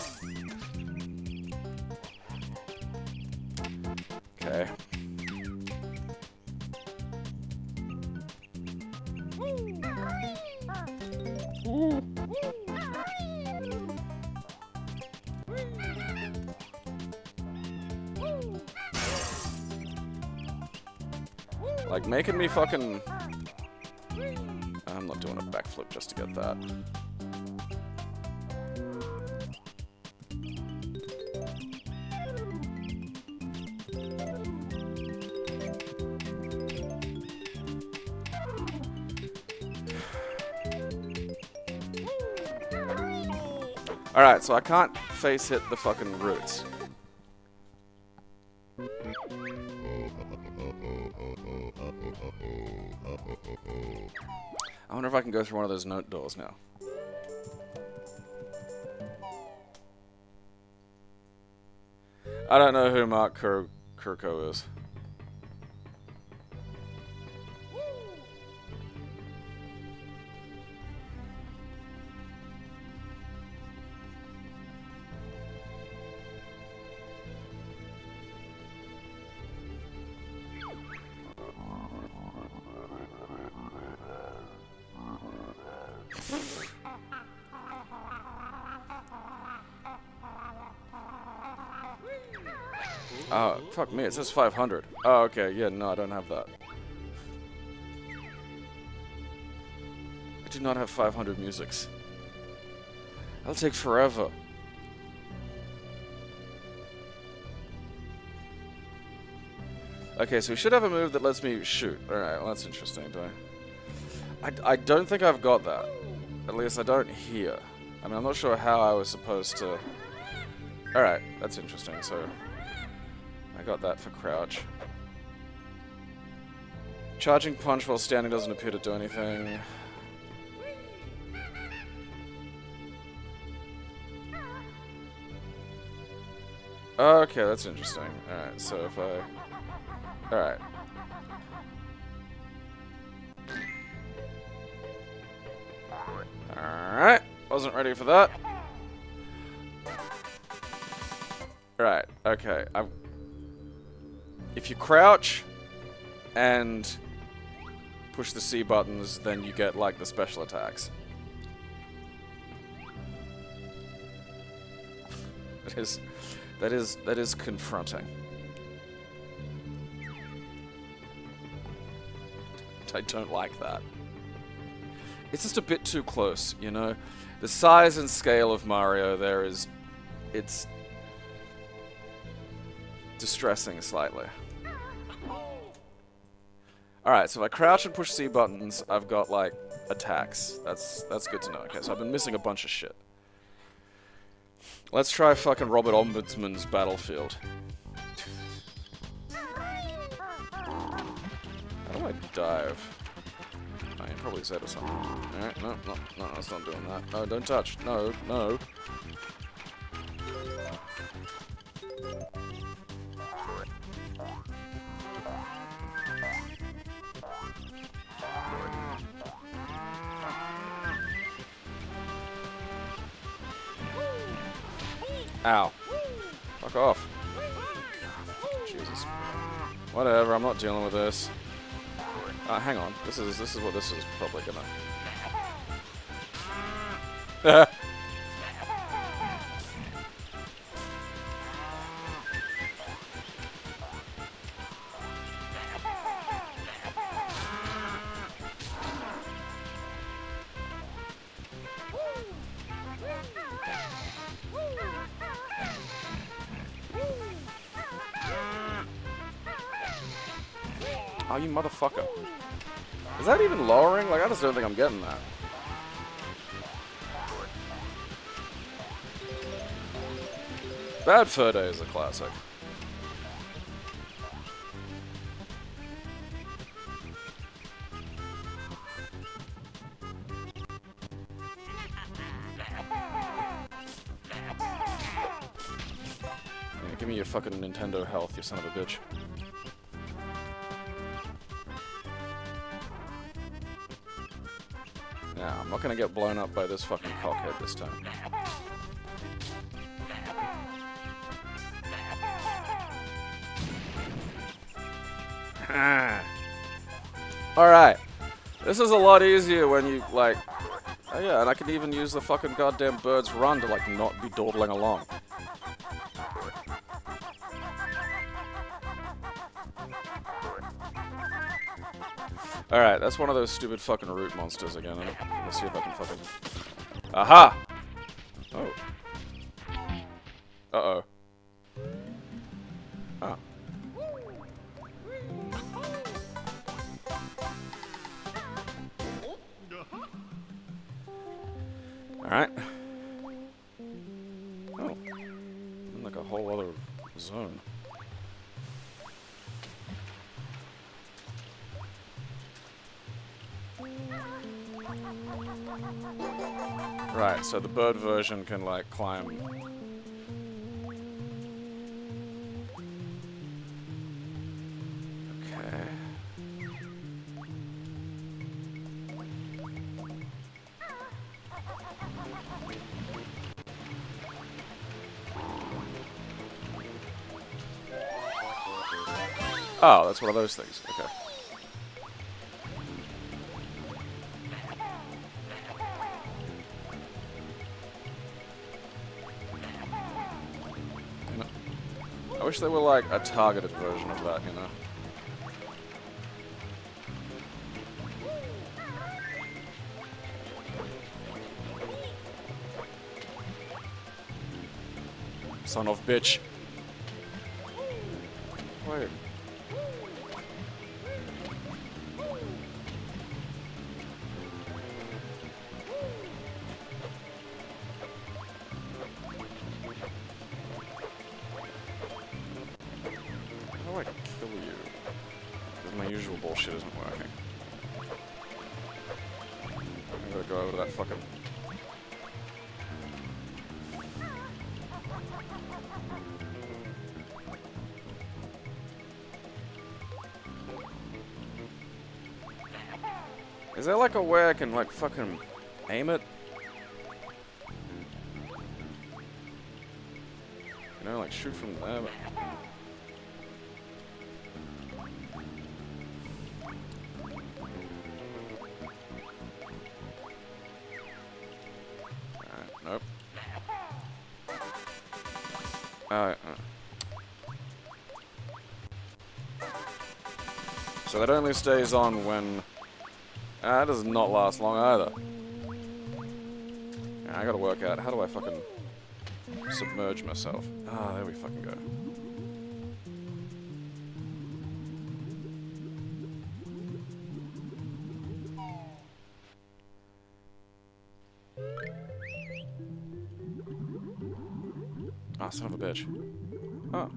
Like, making me fucking... I'm not doing a backflip just to get that. Alright, so I can't face hit the fucking roots. I wonder if I can go through one of those note doors now. I don't know who Mark Kurko is. Oh, fuck me, it says 500. Oh, okay, yeah, no, I don't have that. I do not have 500 musics. That'll take forever. Okay, so we should have a move that lets me shoot. Alright, well, that's interesting, do I don't think I've got that. At least I don't here. I mean, I'm not sure how I was supposed to... Alright, that's interesting, so... I got that for crouch. Charging punch while standing doesn't appear to do anything. Okay, that's interesting. Alright, so if I... Alright. Alright, wasn't ready for that. Right, okay. If you crouch and push the C buttons, then you get, like, the special attacks. That is confronting. I don't like that. It's just a bit too close, you know? The size and scale of Mario there is... It's... distressing slightly. Alright, so if I crouch and push C buttons, I've got, like, attacks. That's good to know. Okay, so I've been missing a bunch of shit. Let's try fucking Robert Ombudsman's Battlefield. How do I dive? Oh, you probably said or something. Alright, no, that's not doing that. No, don't touch. No, no. Ow. Fuck off. Jesus. Whatever, I'm not dealing with this. Hang on. This is what this is probably gonna... Oh, you motherfucker. Is that even lowering? Like, I just don't think I'm getting that. Bad Fur Day is a classic. Yeah, give me your fucking Nintendo health, you son of a bitch. Now, I'm not gonna get blown up by this fucking cockhead this time. Alright. This is a lot easier when you, like... Oh yeah, and I can even use the fucking goddamn bird's run to, like, not be dawdling along. Alright, that's one of those stupid fucking root monsters again. Let's see if I can fucking... Aha! Oh. Uh-oh. Oh. Alright. Oh. In like a whole other zone. Right, so the bird version can like climb. Okay. Oh, that's one of those things. Okay. I wish there were like a targeted version of that, you know? Son of bitch. Wait. How do I kill you? Because my usual bullshit isn't working. I'm gonna go over to that fucking... Is there like a way I can like fucking aim it? You know, like shoot from there, but... Nope. So that only stays on when... that does not last long either. Yeah, I gotta work out, how do I fucking submerge myself? Ah, there we fucking go. Ah, son of a bitch. Oh.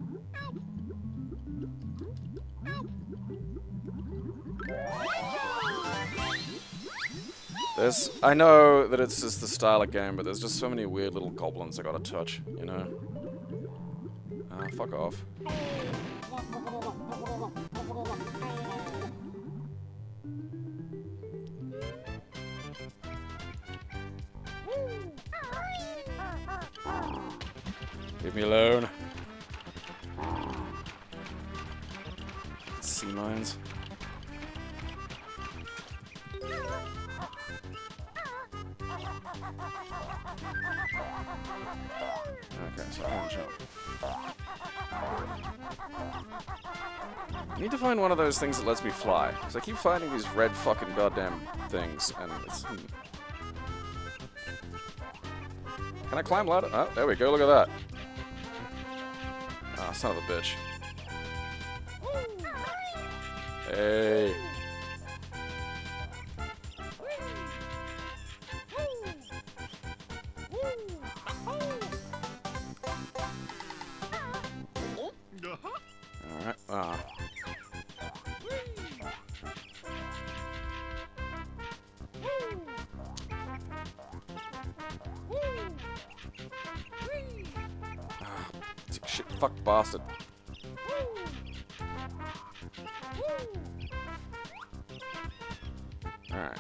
I know that it's just the style of game, but there's just so many weird little goblins I gotta touch, you know? Ah, fuck off. Leave me alone. Sea mines. Okay, so I can't jump. I need to find one of those things that lets me fly. Because I keep finding these red fucking goddamn things, and it's... Can I climb ladder? Oh, there we go, look at that. Ah, son of a bitch. Hey. Alright, ah. Shit, fuck bastard. Alright.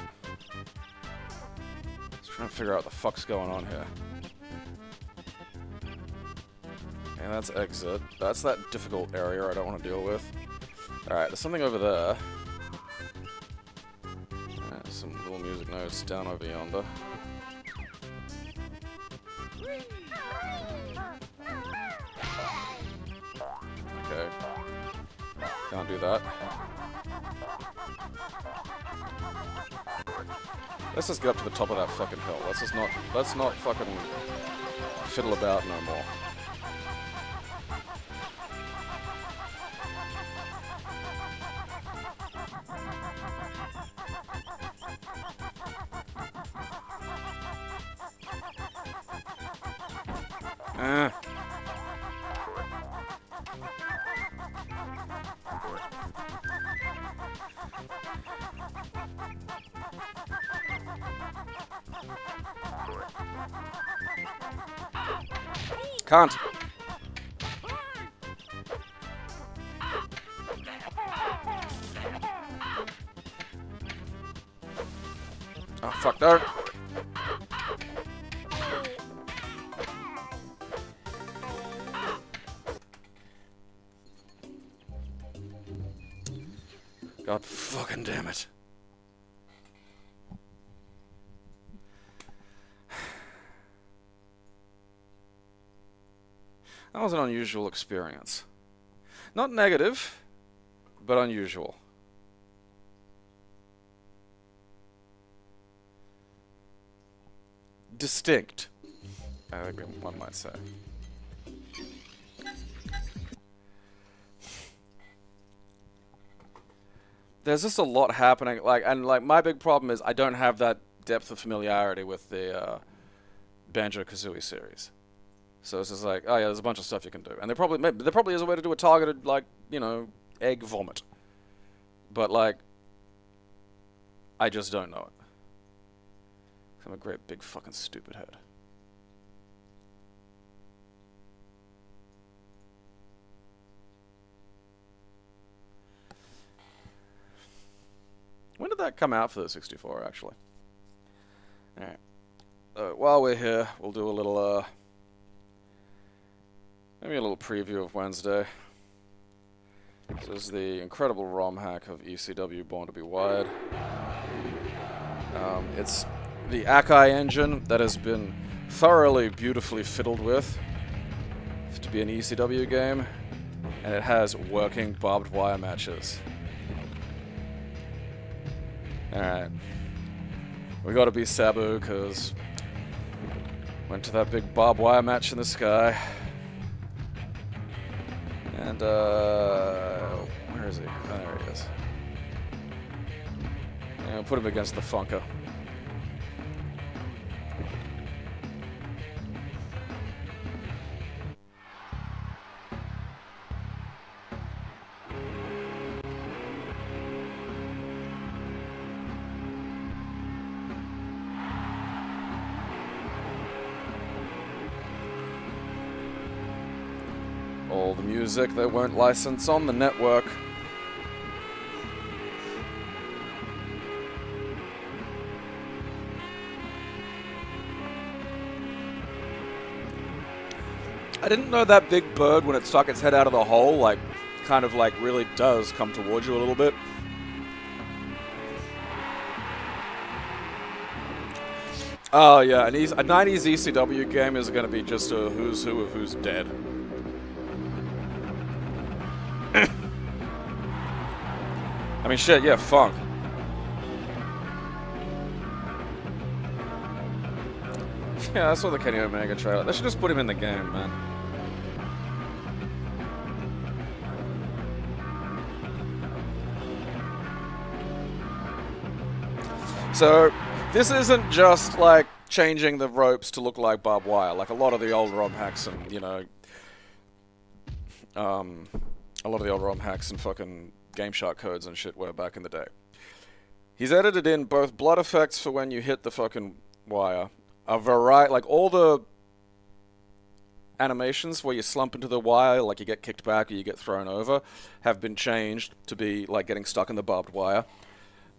Let's try and figure out what the fuck's going on here. And that's exit. That's that difficult area I don't want to deal with. Alright, there's something over there. some little music notes down over yonder. Okay. Can't do that. Let's just get up to the top of that fucking hill. Let's not fucking fiddle about no more. Can't. Oh, fuck, no. God fucking damn it. That was an unusual experience. Not negative, but unusual. Distinct, I think one might say. There's just a lot happening, and my big problem is I don't have that depth of familiarity with the Banjo-Kazooie series. So it's just like, oh yeah, there's a bunch of stuff you can do, and there probably is a way to do a targeted, egg vomit, but I just don't know it. I'm a great big fucking stupid head. When did that come out for the 64, actually? Alright. While we're here, we'll do a little, maybe a little preview of Wednesday. This is the incredible ROM hack of ECW Born to be Wired. It's the Akai engine that has been thoroughly, beautifully fiddled with to be an ECW game, and it has working barbed wire matches. Alright. We gotta be Sabu, because went to that big barbed wire match in the sky. And, where is he? Oh, there he is. Yeah, put him against the Funker. All the music they won't license on the network. I didn't know that big bird, when it stuck its head out of the hole, really does come towards you a little bit. Oh yeah, a 90s ECW game is going to be just a who's who of who's dead. I mean, shit, yeah, Funk. Yeah, I saw the Kenny Omega trailer. They should just put him in the game, man. So, this isn't just, changing the ropes to look like barbed wire, like a lot of the old ROM hacks and, a lot of the old ROM hacks and fucking Game Shark codes and shit were back in the day. He's edited in both blood effects for when you hit the fucking wire, a variety, all the animations where you slump into the wire, you get kicked back or you get thrown over, have been changed to be getting stuck in the barbed wire.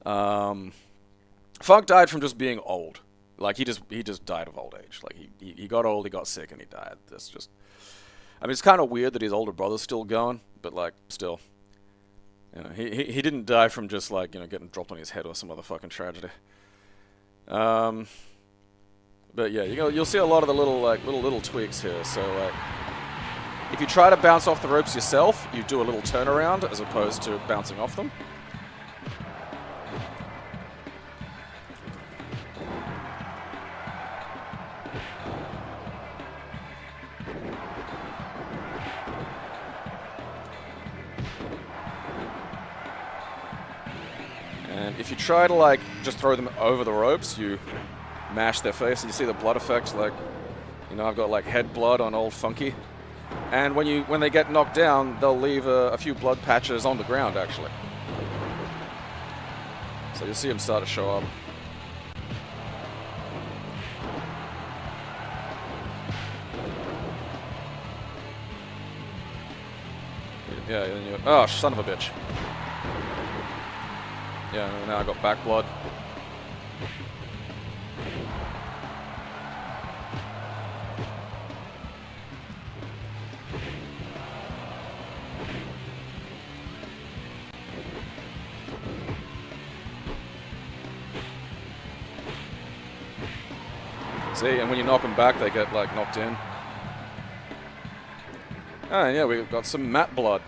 Funk died from just being old. He just died of old age. He got old, he got sick, and he died. That's just... I mean, it's kind of weird that his older brother's still going, but, still. You know, he didn't die from just like, you know, getting dropped on his head or some other fucking tragedy. But yeah, you'll see a lot of the little tweaks here. So like, if you try to bounce off the ropes yourself, you do a little turnaround as opposed to bouncing off them. And if you try to like just throw them over the ropes, you mash their face, and you see the blood effects. Like, you know, I've got like head blood on old Funky, and when they get knocked down, they'll leave a few blood patches on the ground actually. So you'll see them start to show up. Yeah, and you, oh, son of a bitch. Yeah, now I got back blood. See, and when you knock them back, they get like knocked in. Ah, yeah, we've got some matte blood.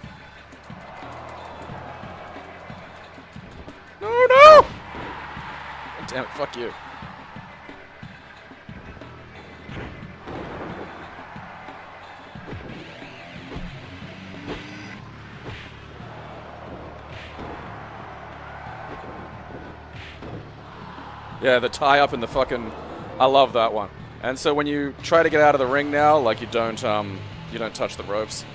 No! Damn it, fuck you. Yeah, the tie up in the fucking... I love that one. And so when you try to get out of the ring now, like you don't touch the ropes.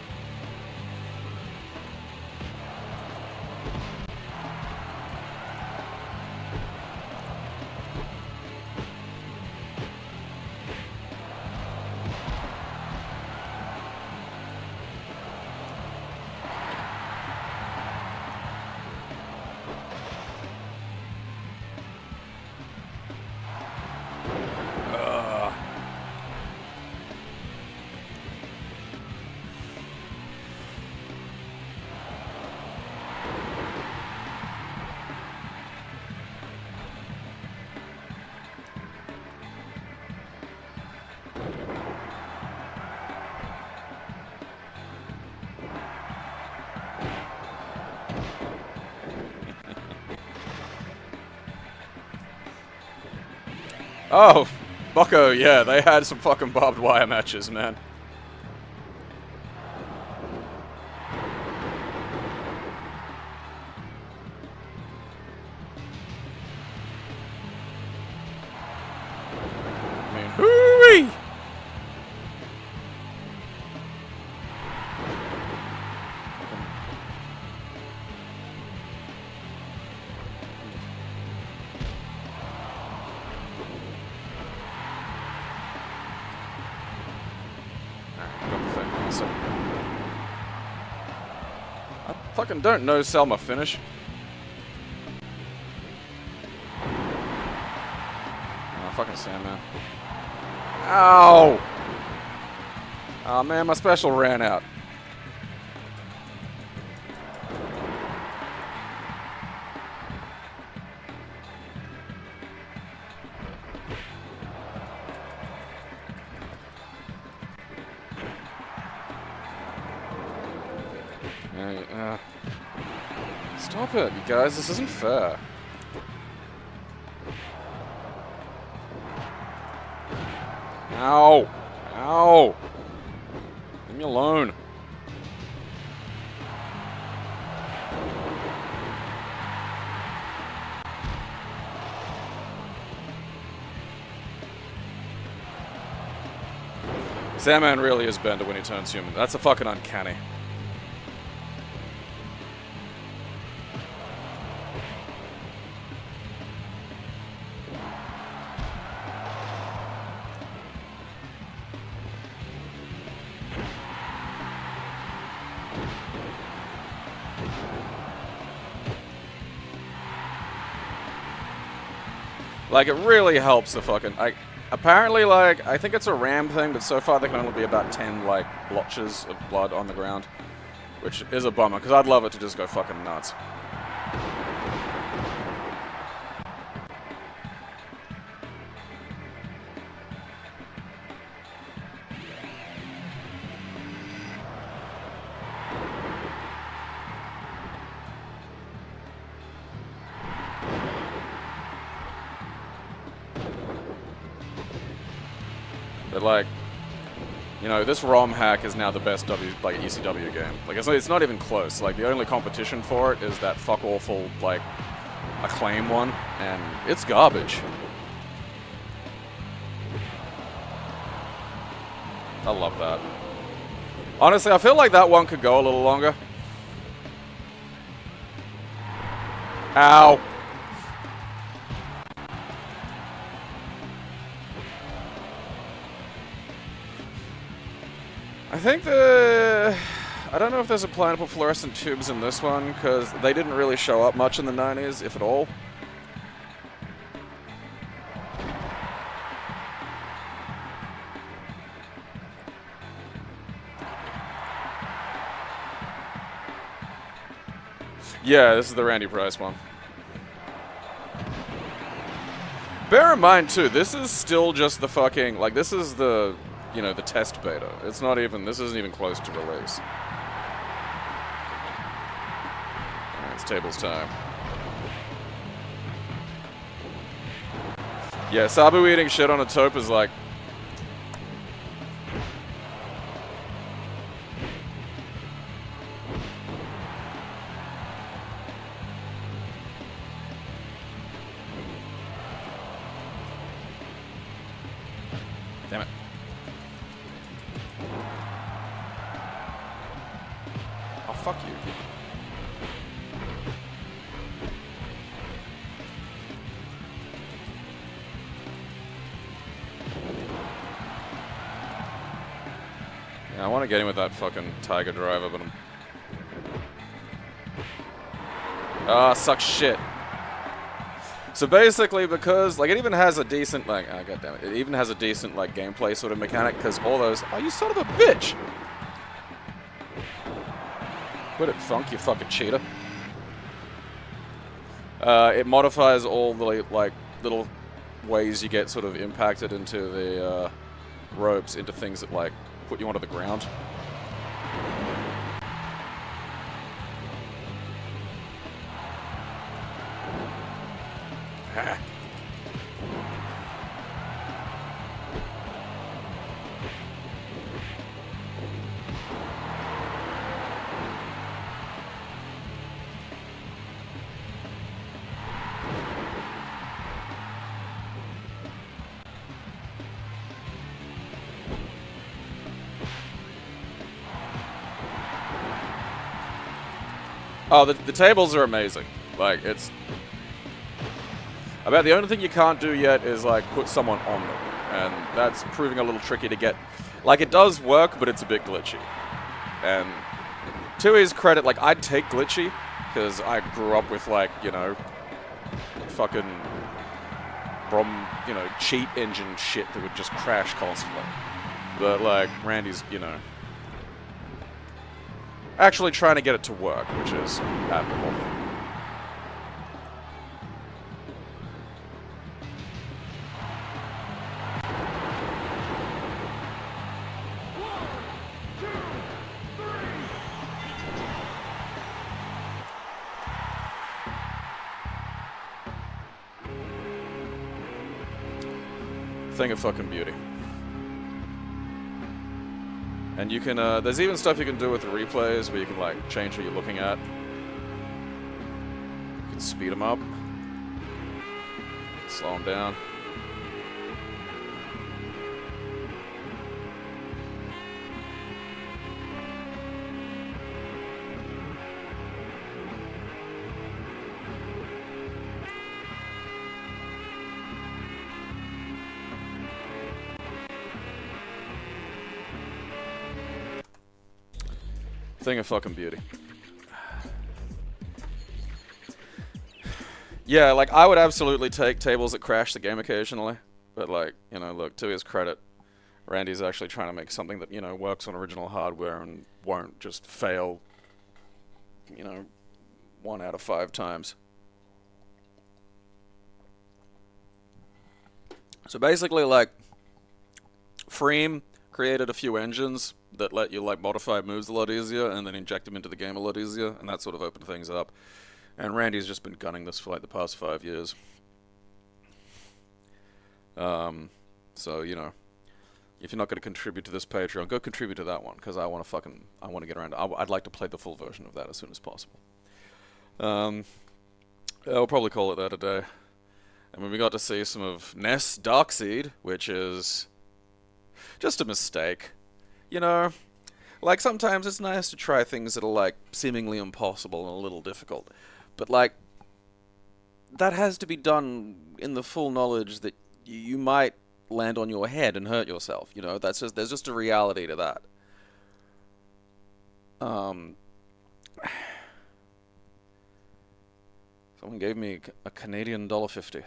Oh, Bucko, yeah, they had some fucking barbed wire matches, man. I mean, hooey! I fucking don't know Selma finish. Oh, fucking Sandman. Ow! Oh man, my special ran out. Stop it, you guys. This isn't fair. Ow! Ow! Leave me alone. Sandman really is Bender when he turns human. That's a fucking uncanny. Like, it really helps the fucking... apparently, like, I think it's a RAM thing, but so far there can only be about 10, like, blotches of blood on the ground. which is a bummer, because I'd love it to just go fucking nuts. But like, you know, this ROM hack is now the best ECW game. Like, it's not even close. Like, the only competition for it is that fuck awful, like, Acclaim one, and it's garbage. I love that. Honestly, I feel like that one could go a little longer. Ow. I think I don't know if there's implantable fluorescent tubes in this one, because they didn't really show up much in the 90s, if at all. Yeah, this is the Randy Price one. Bear in mind, too, this is still just the fucking, like, this is the, you know, the test beta. It's not even, this isn't even close to release. Alright, it's tables time. Yeah, Sabu eating shit on a taupe is like... Damn it. Oh, fuck you. Yeah, I want to get in with that fucking Tiger Driver, but I'm... Ah, sucks shit. So basically, because, like, it even has a decent, like, oh, goddammit, it even has a decent, like, gameplay sort of mechanic, because all those, oh, you son of a bitch! Quit it, Funk, you fucking cheater. It modifies all the, like, little ways you get sort of impacted into the, ropes into things that, like, put you onto the ground. Ah. Oh, the tables are amazing. Like, it's... About the only thing you can't do yet is, like, put someone on them. And that's proving a little tricky to get. Like, it does work, but it's a bit glitchy. And to his credit, like, I'd take glitchy, because I grew up with, like, you know, fucking you know, cheat engine shit that would just crash constantly. But, like, Randy's, you know, actually trying to get it to work, which is admirable. Thing of fucking beauty. And you can, there's even stuff you can do with the replays where you can, like, change what you're looking at. You can speed them up. Slow them down. Thing of fucking beauty. Yeah, like, I would absolutely take tables that crash the game occasionally. But, like, you know, look, to his credit, Randy's actually trying to make something that, you know, works on original hardware and won't just fail you know, 1 out of 5 times. So basically, like, Freem created a few engines that let you, like, modify moves a lot easier and then inject them into the game a lot easier, and that sort of opened things up. And Randy's just been gunning this for, like, the past 5 years. So, you know, if you're not going to contribute to this Patreon, go contribute to that one, because I want to get around. I'd like to play the full version of that as soon as possible. I'll probably call it that a day. And when we got to see some of NES Darkseid, which is just a mistake. You know, like, sometimes it's nice to try things that are, like, seemingly impossible and a little difficult. But, like, that has to be done in the full knowledge that you might land on your head and hurt yourself. You know, there's just a reality to that. Someone gave me a Canadian $1.50.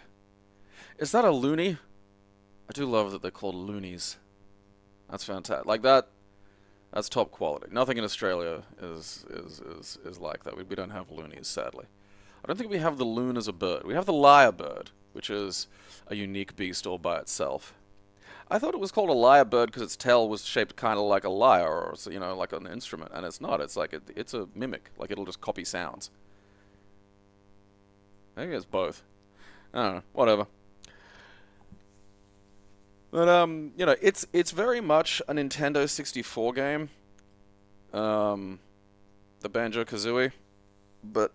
Is that a loonie? I do love that they're called loonies. That's fantastic. Like, that's top quality. Nothing in Australia is like that. We don't have loonies, sadly. I don't think we have the loon as a bird. We have the lyrebird, which is a unique beast all by itself. I thought it was called a lyrebird because its tail was shaped kind of like a lyre, or, you know, like an instrument, and it's not. It's like it's a mimic. Like, it'll just copy sounds. I think it's both. I don't know. Whatever. But, you know, it's very much a Nintendo 64 game. The Banjo-Kazooie. But,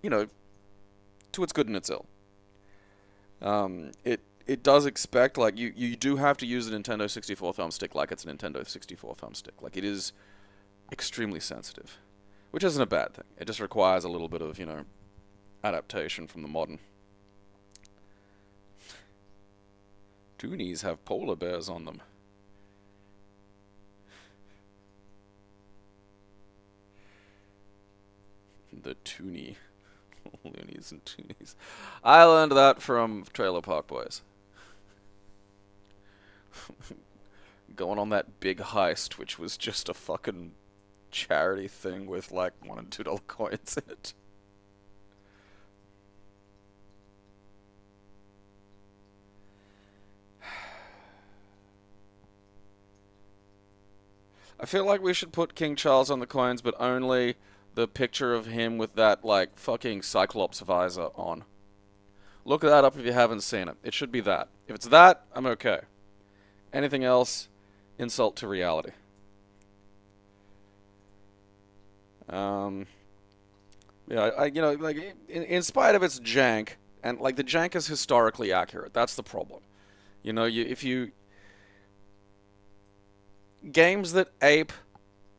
you know, to its good and its ill. It does expect, like, you do have to use the Nintendo 64 thumbstick like it's a Nintendo 64 thumbstick. Like, it is extremely sensitive. Which isn't a bad thing. It just requires a little bit of, you know, adaptation from the modern. Toonies have polar bears on them. The Toonie. Loonies and Toonies. I learned that from Trailer Park Boys. Going on that big heist, which was just a fucking charity thing with, like, $1 and $2 coins in it. I feel like we should put King Charles on the coins, but only the picture of him with that, like, fucking Cyclops visor on. Look that up if you haven't seen it. It should be that. If it's that, I'm okay. Anything else, insult to reality. Yeah, you know, like, in spite of its jank, and, like, the jank is historically accurate. That's the problem. You know, games that ape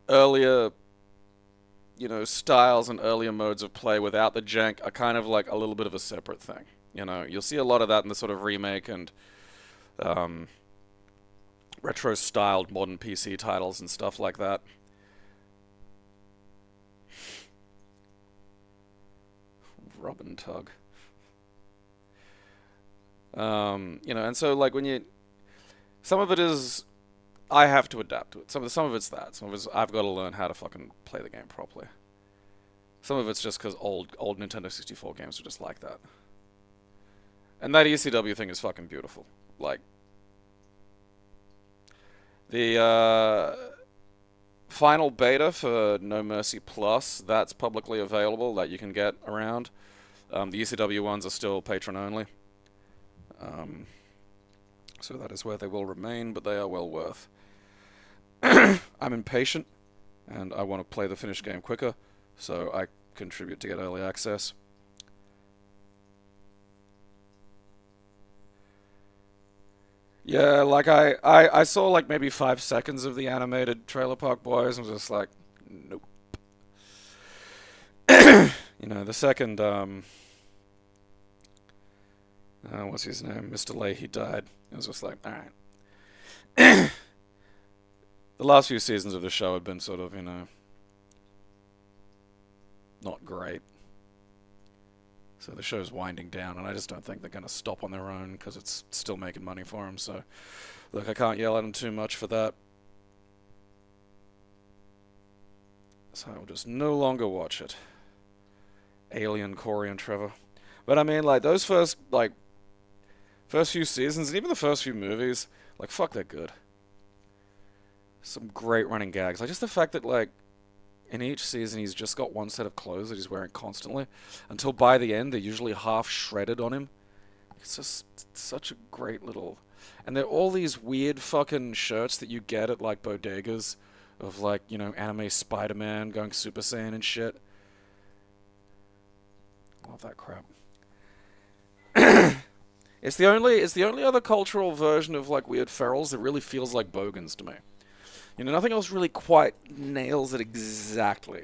earlier, you know, styles and earlier modes of play without the jank are kind of like a little bit of a separate thing. You know, you'll see a lot of that in the sort of remake and retro-styled modern PC titles and stuff like that. Rub and tug. You know, and so, like, some of it is I have to adapt to it. Some of it's that. Some of it's I've got to learn how to fucking play the game properly. Some of it's just because old Nintendo 64 games are just like that. And that ECW thing is fucking beautiful. Like, the final beta for No Mercy Plus, that's publicly available, that you can get around. The ECW ones are still patron only. So that is where they will remain, but they are well worth. I'm impatient, and I want to play the finished game quicker, so I contribute to get early access. Yeah, like, I saw, like, maybe 5 seconds of the animated Trailer Park Boys, and was just like, nope. You know, the second, what's his name? Mr. Leahy died. It was just like, alright. The last few seasons of the show had been sort of, you know, not great. So the show's winding down, and I just don't think they're going to stop on their own, because it's still making money for them, so, look, I can't yell at them too much for that. So I will just no longer watch it. Alien, Corey, and Trevor. But I mean, like, those first few seasons, and even the first few movies, like, fuck, they're good. Some great running gags. Like, just the fact that, like, in each season he's just got one set of clothes that he's wearing constantly, until by the end they're usually half shredded on him. It's just such a great little... And they're all these weird fucking shirts that you get at, like, bodegas of, like, you know, anime Spider-Man going Super Saiyan and shit. Love that crap. It's the only other cultural version of, like, weird ferals that really feels like bogans to me. You know, nothing else really quite nails it exactly.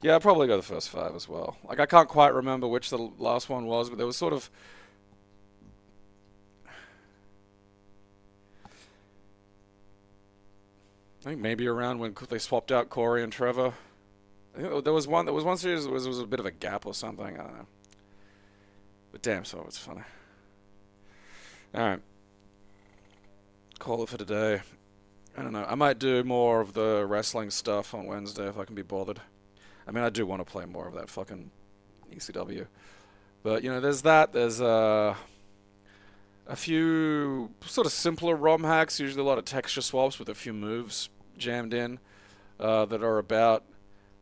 Yeah, I'd probably go the first 5 as well. Like, I can't quite remember which the last one was, but there was sort of... I think maybe around when they swapped out Corey and Trevor. I think there was one series that was a bit of a gap or something, I don't know. But damn, so it's funny. Alright. Call it for today. I don't know. I might do more of the wrestling stuff on Wednesday if I can be bothered. I mean, I do want to play more of that fucking ECW. But, you know, there's that. There's a few sort of simpler ROM hacks, usually a lot of texture swaps with a few moves jammed in that are about.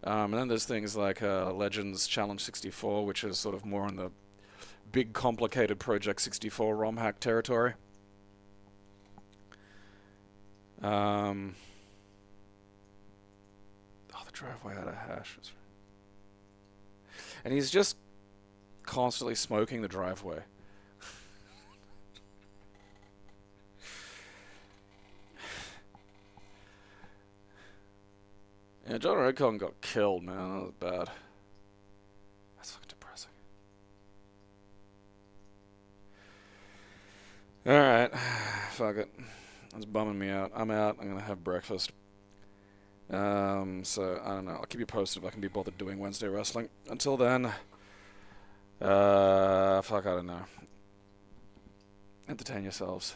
And then there's things like Legends Challenge 64, which is sort of more in the big, complicated Project 64 ROM hack territory. Oh, the driveway had a hash. And he's just constantly smoking the driveway. Yeah, John Redcon got killed, man. That was bad. That's fucking depressing. Alright. Fuck it. That's bumming me out. I'm out. I'm gonna have breakfast. So, I don't know. I'll keep you posted if I can be bothered doing Wednesday wrestling. Until then, fuck, I don't know. Entertain yourselves.